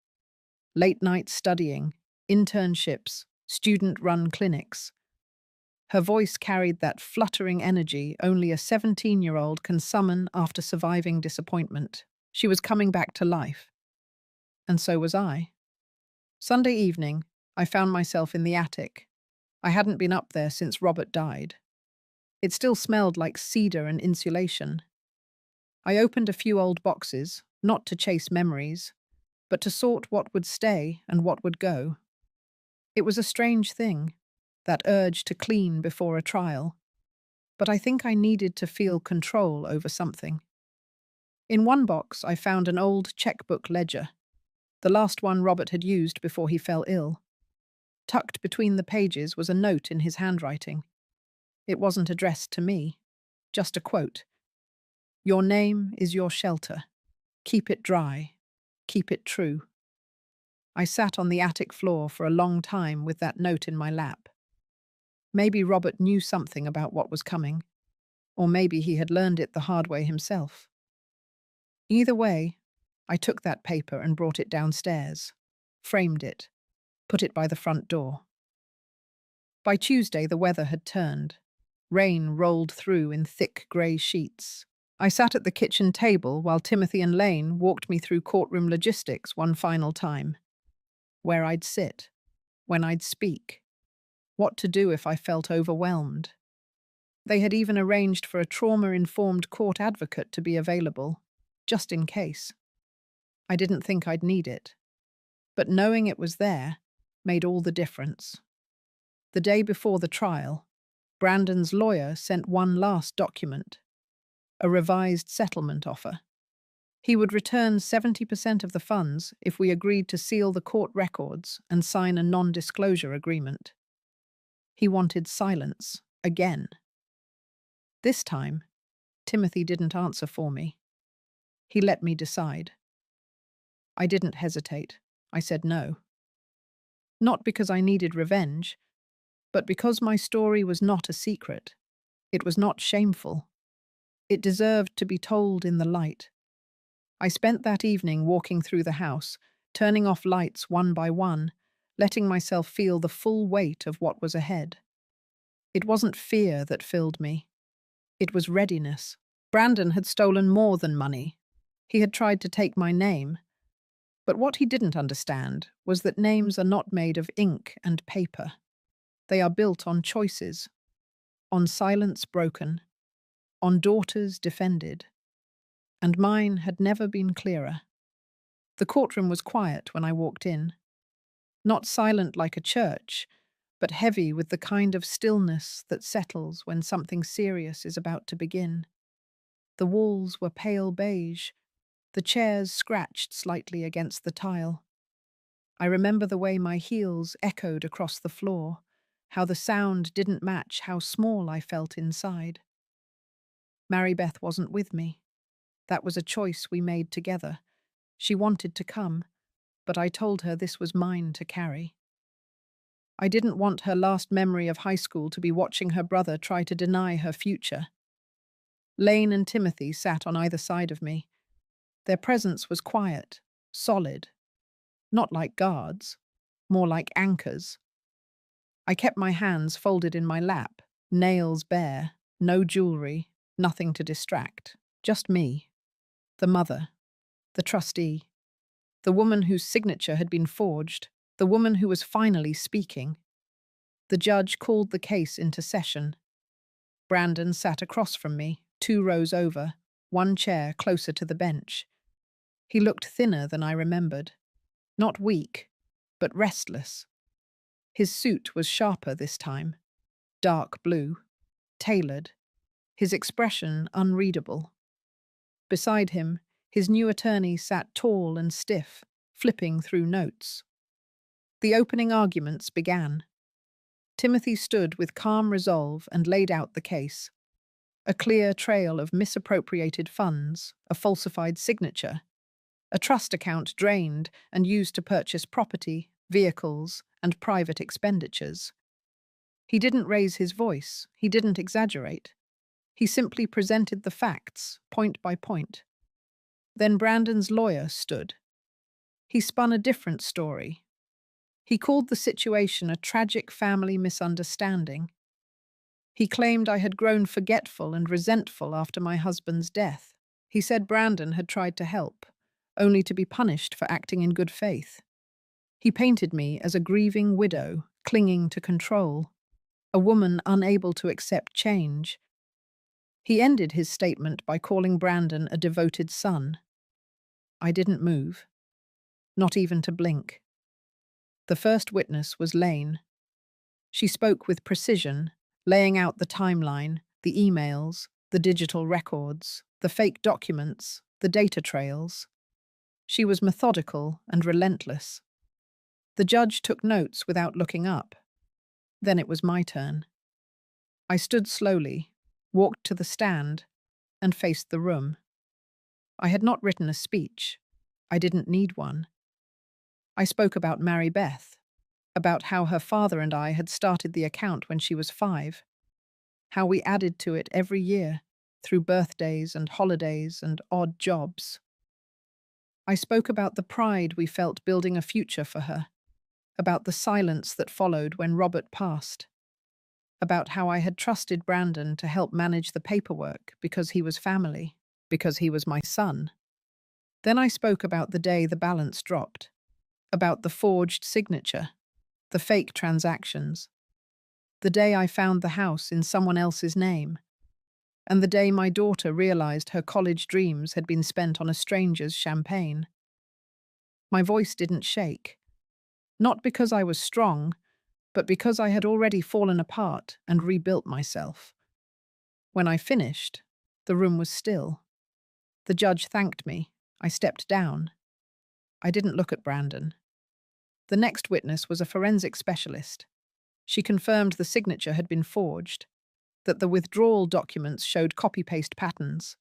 Late-night studying, internships, student-run clinics. Her voice carried that fluttering energy only a 17-year-old can summon after surviving disappointment. She was coming back to life. And so was I. Sunday evening, I found myself in the attic. I hadn't been up there since Robert died. It still smelled like cedar and insulation. I opened a few old boxes, not to chase memories, but to sort what would stay and what would go. It was a strange thing, that urge to clean before a trial, but I think I needed to feel control over something. In one box, I found an old checkbook ledger, the last one Robert had used before he fell ill. Tucked between the pages was a note in his handwriting. It wasn't addressed to me, just a quote. "Your name is your shelter. Keep it dry. Keep it true." I sat on the attic floor for a long time with that note in my lap. Maybe Robert knew something about what was coming, or maybe he had learned it the hard way himself. Either way, I took that paper and brought it downstairs, framed it. Put it by the front door. By Tuesday, the weather had turned. Rain rolled through in thick grey sheets. I sat at the kitchen table while Timothy and Lane walked me through courtroom logistics one final time. Where I'd sit, when I'd speak, what to do if I felt overwhelmed. They had even arranged for a trauma-informed court advocate to be available, just in case. I didn't think I'd need it, but knowing it was there made all the difference. The day before the trial, Brandon's lawyer sent one last document, a revised settlement offer. He would return 70% of the funds if we agreed to seal the court records and sign a non-disclosure agreement. He wanted silence, again. This time, Timothy didn't answer for me. He let me decide. I didn't hesitate. I said no. Not because I needed revenge, but because my story was not a secret. It was not shameful. It deserved to be told in the light. I spent that evening walking through the house, turning off lights one by one, letting myself feel the full weight of what was ahead. It wasn't fear that filled me. It was readiness. Brandon had stolen more than money. He had tried to take my name. But what he didn't understand was that names are not made of ink and paper. They are built on choices, on silence broken, on daughters defended. And mine had never been clearer. The courtroom was quiet when I walked in. Not silent like a church, but heavy with the kind of stillness that settles when something serious is about to begin. The walls were pale beige, the chairs scratched slightly against the tile. I remember the way my heels echoed across the floor, how the sound didn't match how small I felt inside. Mary Beth wasn't with me. That was a choice we made together. She wanted to come, but I told her this was mine to carry. I didn't want her last memory of high school to be watching her brother try to deny her future. Lane and Timothy sat on either side of me. Their presence was quiet, solid, not like guards, more like anchors. I kept my hands folded in my lap, nails bare, no jewelry, nothing to distract, just me, the mother, the trustee, the woman whose signature had been forged, the woman who was finally speaking. The judge called the case into session. Brandon sat across from me, 2 rows over, one chair closer to the bench. He looked thinner than I remembered. Not weak, but restless. His suit was sharper this time, dark blue, tailored, his expression unreadable. Beside him, his new attorney sat tall and stiff, flipping through notes. The opening arguments began. Timothy stood with calm resolve and laid out the case. A clear trail of misappropriated funds, a falsified signature, a trust account drained and used to purchase property, vehicles, and private expenditures. He didn't raise his voice, he didn't exaggerate. He simply presented the facts, point by point. Then Brandon's lawyer stood. He spun a different story. He called the situation a tragic family misunderstanding. He claimed I had grown forgetful and resentful after my husband's death. He said Brandon had tried to help, only to be punished for acting in good faith. He painted me as a grieving widow, clinging to control, a woman unable to accept change. He ended his statement by calling Brandon a devoted son. I didn't move, not even to blink. The first witness was Lane. She spoke with precision, laying out the timeline, the emails, the digital records, the fake documents, the data trails. She was methodical and relentless. The judge took notes without looking up. Then it was my turn. I stood slowly, walked to the stand, and faced the room. I had not written a speech. I didn't need one. I spoke about Mary Beth, about how her father and I had started the account when she was 5, how we added to it every year, through birthdays and holidays and odd jobs. I spoke about the pride we felt building a future for her, about the silence that followed when Robert passed, about how I had trusted Brandon to help manage the paperwork because he was family, because he was my son. Then I spoke about the day the balance dropped, about the forged signature, the fake transactions, the day I found the house in someone else's name, and the day my daughter realized her college dreams had been spent on a stranger's champagne. My voice didn't shake, not because I was strong, but because I had already fallen apart and rebuilt myself. When I finished, the room was still. The judge thanked me. I stepped down. I didn't look at Brandon. The next witness was a forensic specialist. She confirmed the signature had been forged, that the withdrawal documents showed copy-paste patterns,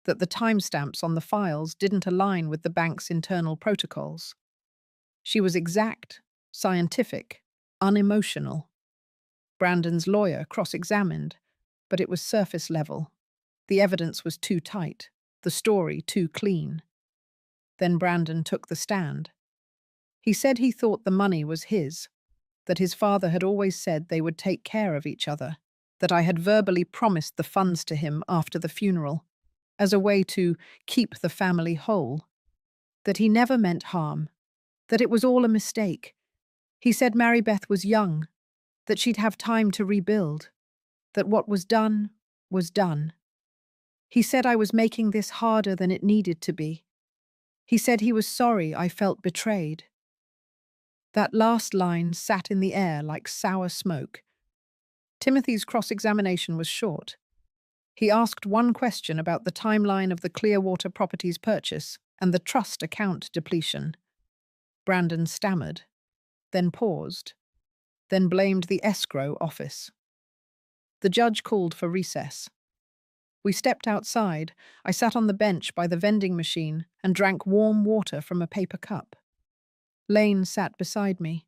that the timestamps on the files didn't align with the bank's internal protocols. She was exact, scientific, unemotional. Brandon's lawyer cross-examined, but it was surface level. The evidence was too tight, the story too clean. Then Brandon took the stand. He said he thought the money was his, that his father had always said they would take care of each other, that I had verbally promised the funds to him after the funeral, as a way to keep the family whole, that he never meant harm, that it was all a mistake. He said Mary Beth was young, that she'd have time to rebuild, that what was done was done. He said I was making this harder than it needed to be. He said he was sorry I felt betrayed. That last line sat in the air like sour smoke. Timothy's cross-examination was short. He asked one question about the timeline of the Clearwater Properties purchase and the trust account depletion. Brandon stammered, then paused, then blamed the escrow office. The judge called for recess. We stepped outside. I sat on the bench by the vending machine and drank warm water from a paper cup. Lane sat beside me.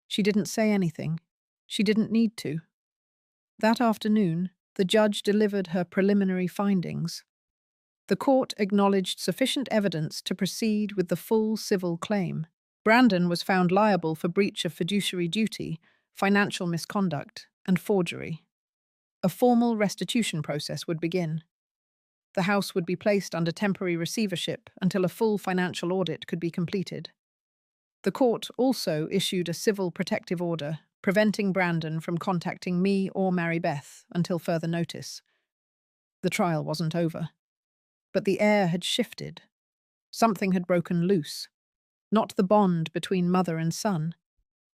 She didn't say anything. She didn't need to. That afternoon, the judge delivered her preliminary findings. The court acknowledged sufficient evidence to proceed with the full civil claim. Brandon was found liable for breach of fiduciary duty, financial misconduct, and forgery. A formal restitution process would begin. The house would be placed under temporary receivership until a full financial audit could be completed. The court also issued a civil protective order preventing Brandon from contacting me or Mary Beth until further notice. The trial wasn't over, but the air had shifted. Something had broken loose. Not the bond between mother and son.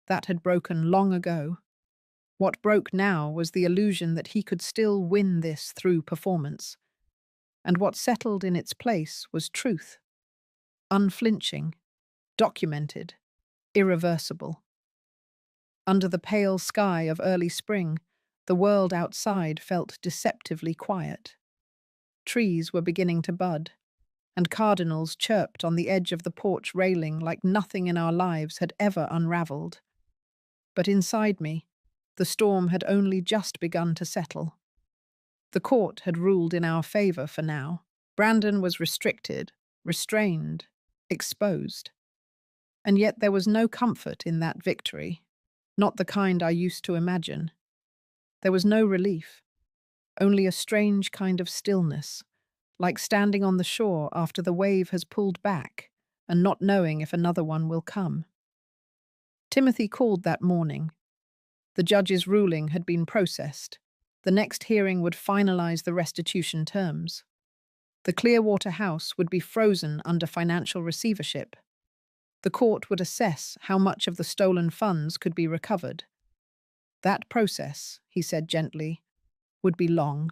That had broken long ago. What broke now was the illusion that he could still win this through performance. And what settled in its place was truth. Unflinching, documented, irreversible. Under the pale sky of early spring, the world outside felt deceptively quiet. Trees were beginning to bud, and cardinals chirped on the edge of the porch railing like nothing in our lives had ever unraveled. But inside me, the storm had only just begun to settle. The court had ruled in our favor for now. Brandon was restricted, restrained, exposed. And yet there was no comfort in that victory, not the kind I used to imagine. There was no relief, only a strange kind of stillness, like standing on the shore after the wave has pulled back and not knowing if another one will come. Timothy called that morning. The judge's ruling had been processed. The next hearing would finalize the restitution terms. The Clearwater house would be frozen under financial receivership. The court would assess how much of the stolen funds could be recovered. That process, he said gently, would be long,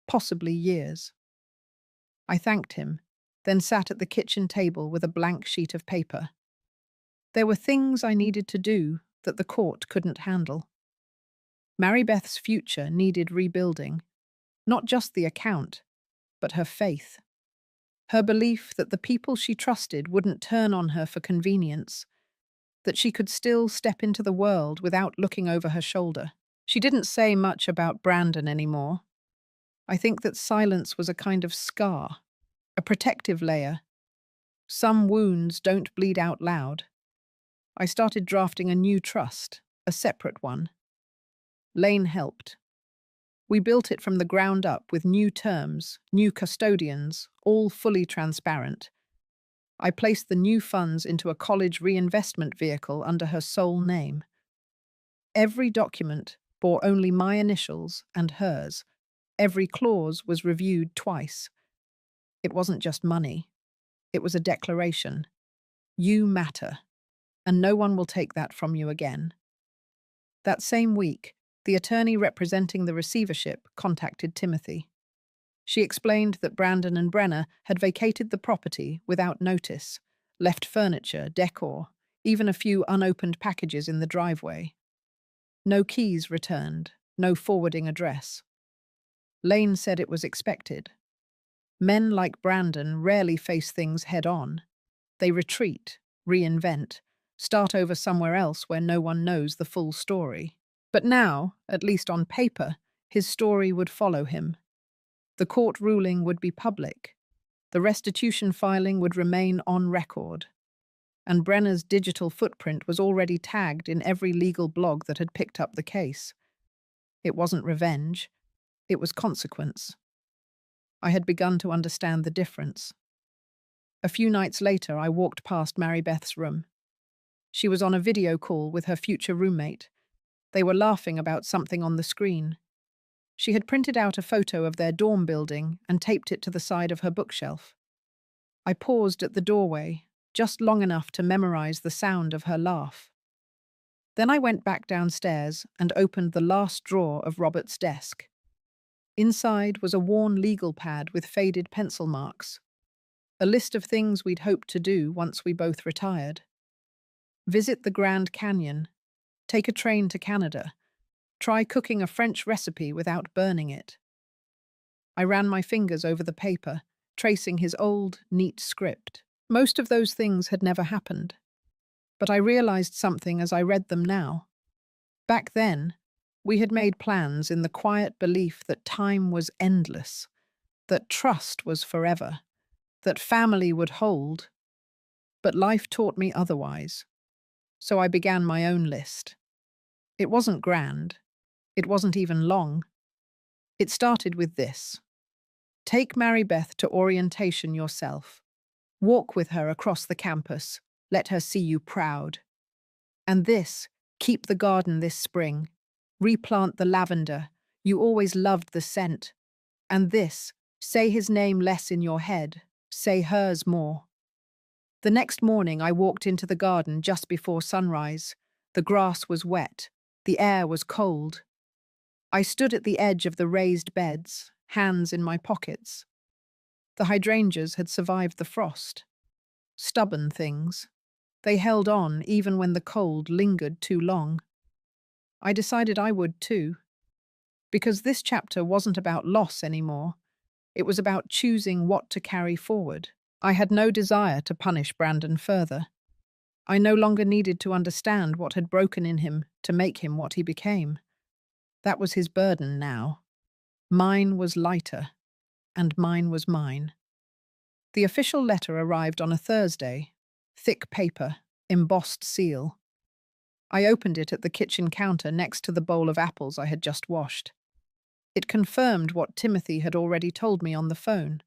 possibly years. I thanked him, then sat at the kitchen table with a blank sheet of paper. There were things I needed to do that the court couldn't handle. Mary Beth's future needed rebuilding, not just the account, but her faith. Her belief that the people she trusted wouldn't turn on her for convenience, that she could still step into the world without looking over her shoulder. She didn't say much about Brandon anymore. I think that silence was a kind of scar, a protective layer. Some wounds don't bleed out loud. I started drafting a new trust, a separate one. Lane helped. We built it from the ground up with new terms, new custodians, all fully transparent. I placed the new funds into a college reinvestment vehicle under her sole name. Every document bore only my initials and hers. Every clause was reviewed twice. It wasn't just money. It was a declaration. You matter, and no one will take that from you again. That same week, the attorney representing the receivership contacted Timothy. She explained that Brandon and Brenner had vacated the property without notice, left furniture, decor, even a few unopened packages in the driveway. No keys returned, no forwarding address. Lane said it was expected. Men like Brandon rarely face things head-on. They retreat, reinvent, start over somewhere else where no one knows the full story. But now, at least on paper, his story would follow him. The court ruling would be public. The restitution filing would remain on record. And Brenner's digital footprint was already tagged in every legal blog that had picked up the case. It wasn't revenge. It was consequence. I had begun to understand the difference. A few nights later, I walked past Mary Beth's room. She was on a video call with her future roommate. They were laughing about something on the screen. She had printed out a photo of their dorm building and taped it to the side of her bookshelf. I paused at the doorway, just long enough to memorize the sound of her laugh. Then I went back downstairs and opened the last drawer of Robert's desk. Inside was a worn legal pad with faded pencil marks. A list of things we'd hoped to do once we both retired. Visit the Grand Canyon. Take a train to Canada. Try cooking a French recipe without burning it. I ran my fingers over the paper, tracing his old, neat script. Most of those things had never happened. But I realized something as I read them now. Back then, we had made plans in the quiet belief that time was endless, that trust was forever, that family would hold. But life taught me otherwise. So I began my own list. It wasn't grand. It wasn't even long. It started with this. Take Mary Beth to orientation yourself. Walk with her across the campus. Let her see you proud. And this, keep the garden this spring. Replant the lavender. You always loved the scent. And this, say his name less in your head. Say hers more. The next morning I walked into the garden just before sunrise. The grass was wet. The air was cold. I stood at the edge of the raised beds, hands in my pockets. The hydrangeas had survived the frost. Stubborn things. They held on even when the cold lingered too long. I decided I would too. Because this chapter wasn't about loss anymore. It was about choosing what to carry forward. I had no desire to punish Brandon further. I no longer needed to understand what had broken in him to make him what he became. That was his burden now. Mine was lighter, and mine was mine. The official letter arrived on a Thursday, thick paper, embossed seal. I opened it at the kitchen counter next to the bowl of apples I had just washed. It confirmed what Timothy had already told me on the phone.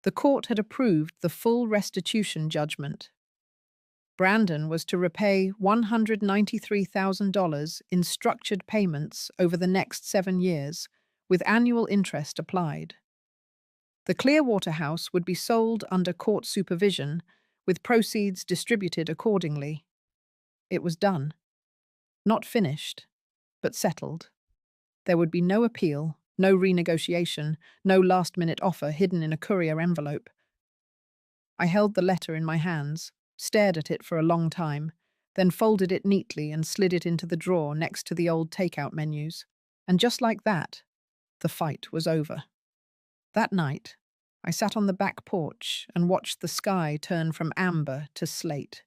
The court had approved the full restitution judgment. Brandon was to repay $193,000 in structured payments over the next 7 years, with annual interest applied. The Clearwater house would be sold under court supervision, with proceeds distributed accordingly. It was done. Not finished, but settled. There would be no appeal, no renegotiation, no last-minute offer hidden in a courier envelope. I held the letter in my hands, stared at it for a long time, then folded it neatly and slid it into the drawer next to the old takeout menus. And just like that, the fight was over. That night, I sat on the back porch and watched the sky turn from amber to slate.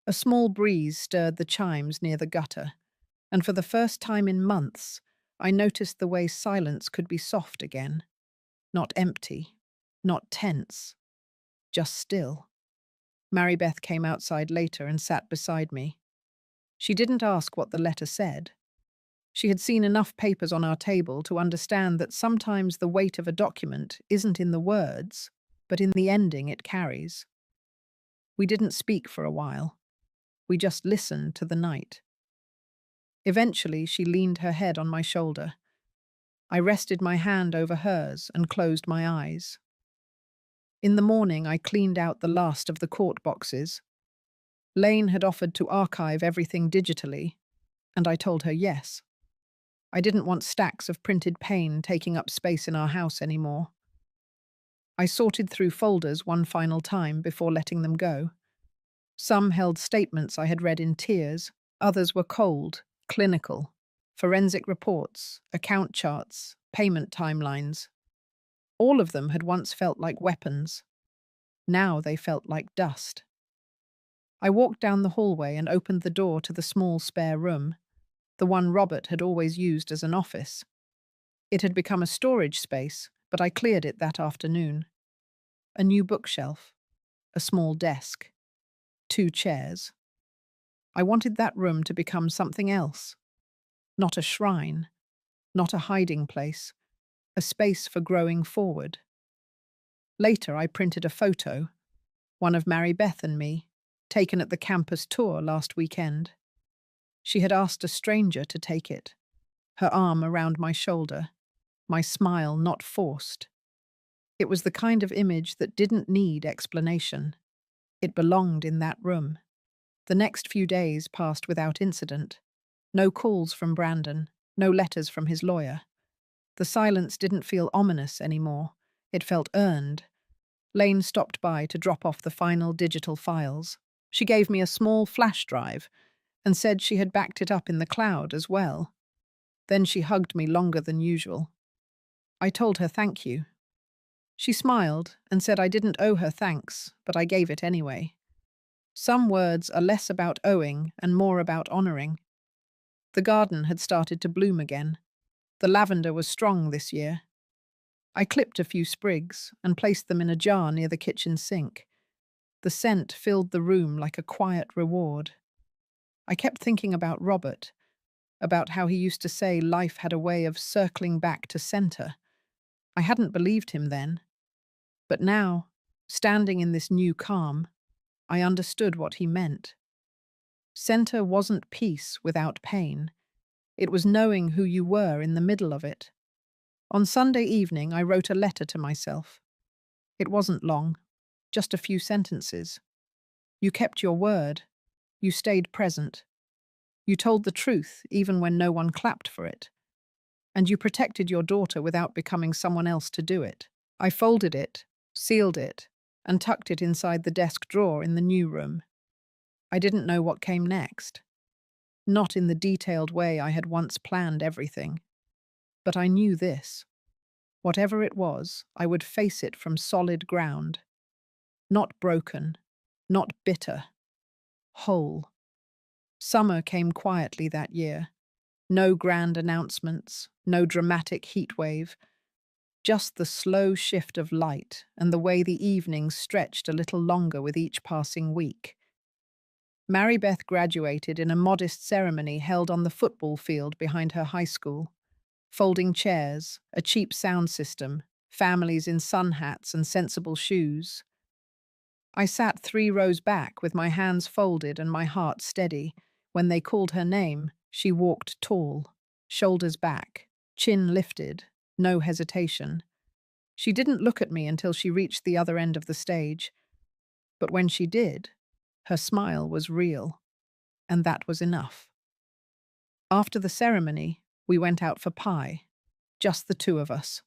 A small breeze stirred the chimes near the gutter, and for the first time in months, I noticed the way silence could be soft again. Not empty, not tense, just still. Mary Beth came outside later and sat beside me. She didn't ask what the letter said. She had seen enough papers on our table to understand that sometimes the weight of a document isn't in the words, but in the ending it carries. We didn't speak for a while. We just listened to the night. Eventually, she leaned her head on my shoulder. I rested my hand over hers and closed my eyes. In the morning, I cleaned out the last of the court boxes. Lane had offered to archive everything digitally, and I told her yes. I didn't want stacks of printed pain taking up space in our house anymore. I sorted through folders one final time before letting them go. Some held statements I had read in tears, others were cold, clinical, forensic reports, account charts, payment timelines. All of them had once felt like weapons. Now they felt like dust. I walked down the hallway and opened the door to the small spare room, the one Robert had always used as an office. It had become a storage space, but I cleared it that afternoon. A new bookshelf, a small desk, 2 chairs. I wanted that room to become something else. Not a shrine, not a hiding place, a space for growing forward. Later, I printed a photo, one of Mary Beth and me, taken at the campus tour last weekend. She had asked a stranger to take it, her arm around my shoulder, my smile not forced. It was the kind of image that didn't need explanation. It belonged in that room. The next few days passed without incident. No calls from Brandon, no letters from his lawyer. The silence didn't feel ominous anymore. It felt earned. Lane stopped by to drop off the final digital files. She gave me a small flash drive and said she had backed it up in the cloud as well. Then she hugged me longer than usual. I told her thank you. She smiled and said I didn't owe her thanks, but I gave it anyway. Some words are less about owing and more about honoring. The garden had started to bloom again. The lavender was strong this year. I clipped a few sprigs and placed them in a jar near the kitchen sink. The scent filled the room like a quiet reward. I kept thinking about Robert, about how he used to say life had a way of circling back to center. I hadn't believed him then. But now, standing in this new calm, I understood what he meant. Center wasn't peace without pain. It was knowing who you were in the middle of it. On Sunday evening, I wrote a letter to myself. It wasn't long, just a few sentences. You kept your word. You stayed present. You told the truth even when no one clapped for it. And you protected your daughter without becoming someone else to do it. I folded it, sealed it, and tucked it inside the desk drawer in the new room. I didn't know what came next. Not in the detailed way I had once planned everything. But I knew this. Whatever it was, I would face it from solid ground. Not broken, not bitter. Whole. Summer came quietly that year. No grand announcements, no dramatic heatwave. Just the slow shift of light and the way the evenings stretched a little longer with each passing week. Mary Beth graduated in a modest ceremony held on the football field behind her high school. Folding chairs, a cheap sound system, families in sun hats and sensible shoes. I sat 3 rows back with my hands folded and my heart steady. When they called her name, she walked tall, shoulders back, chin lifted, no hesitation. She didn't look at me until she reached the other end of the stage. But when she did, her smile was real, and that was enough. After the ceremony, we went out for pie, just the 2 of us.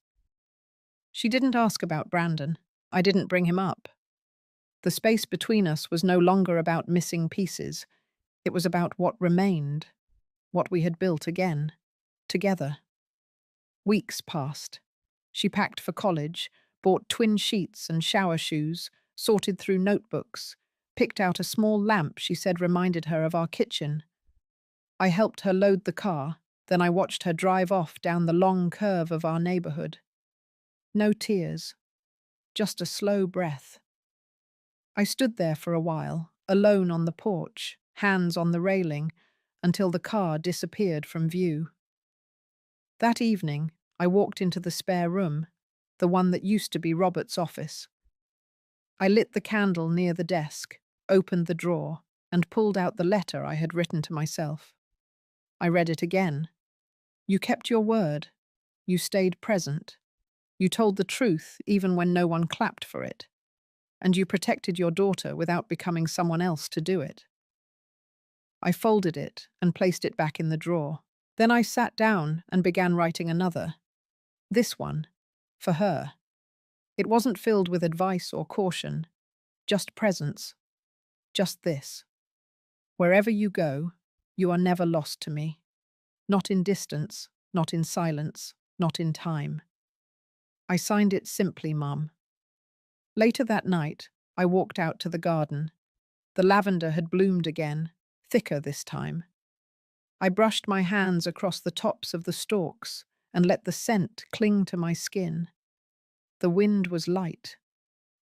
She didn't ask about Brandon. I didn't bring him up. The space between us was no longer about missing pieces. It was about what remained, what we had built again, together. Weeks passed. She packed for college, bought twin sheets and shower shoes, sorted through notebooks, picked out a small lamp she said reminded her of our kitchen. I helped her load the car, then I watched her drive off down the long curve of our neighborhood. No tears, just a slow breath. I stood there for a while, alone on the porch, hands on the railing, until the car disappeared from view. That evening, I walked into the spare room, the one that used to be Robert's office. I lit the candle near the desk, opened the drawer, and pulled out the letter I had written to myself. I read it again. You kept your word. You stayed present. You told the truth even when no one clapped for it. And you protected your daughter without becoming someone else to do it. I folded it and placed it back in the drawer. Then I sat down and began writing another. This one, for her. It wasn't filled with advice or caution, just presence. Just this. Wherever you go, you are never lost to me. Not in distance, not in silence, not in time. I signed it simply, Mum. Later that night, I walked out to the garden. The lavender had bloomed again, thicker this time. I brushed my hands across the tops of the stalks and let the scent cling to my skin. The wind was light,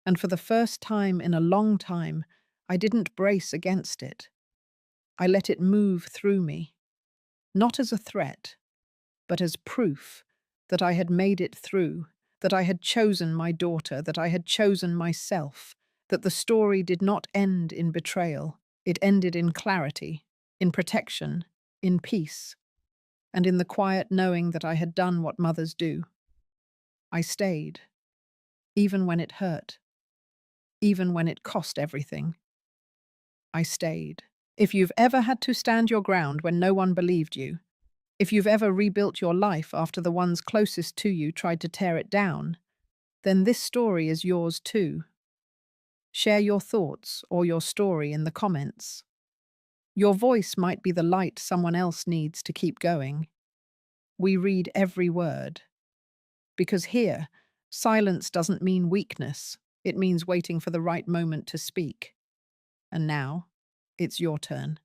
and for the first time in a long time, I didn't brace against it. I let it move through me, not as a threat, but as proof that I had made it through, that I had chosen my daughter, that I had chosen myself, that the story did not end in betrayal. It ended in clarity, in protection, in peace, and in the quiet knowing that I had done what mothers do. I stayed, even when it hurt, even when it cost everything. I stayed. If you've ever had to stand your ground when no one believed you, if you've ever rebuilt your life after the ones closest to you tried to tear it down, then this story is yours too. Share your thoughts or your story in the comments. Your voice might be the light someone else needs to keep going. We read every word. Because here, silence doesn't mean weakness. It means waiting for the right moment to speak. And now, it's your turn.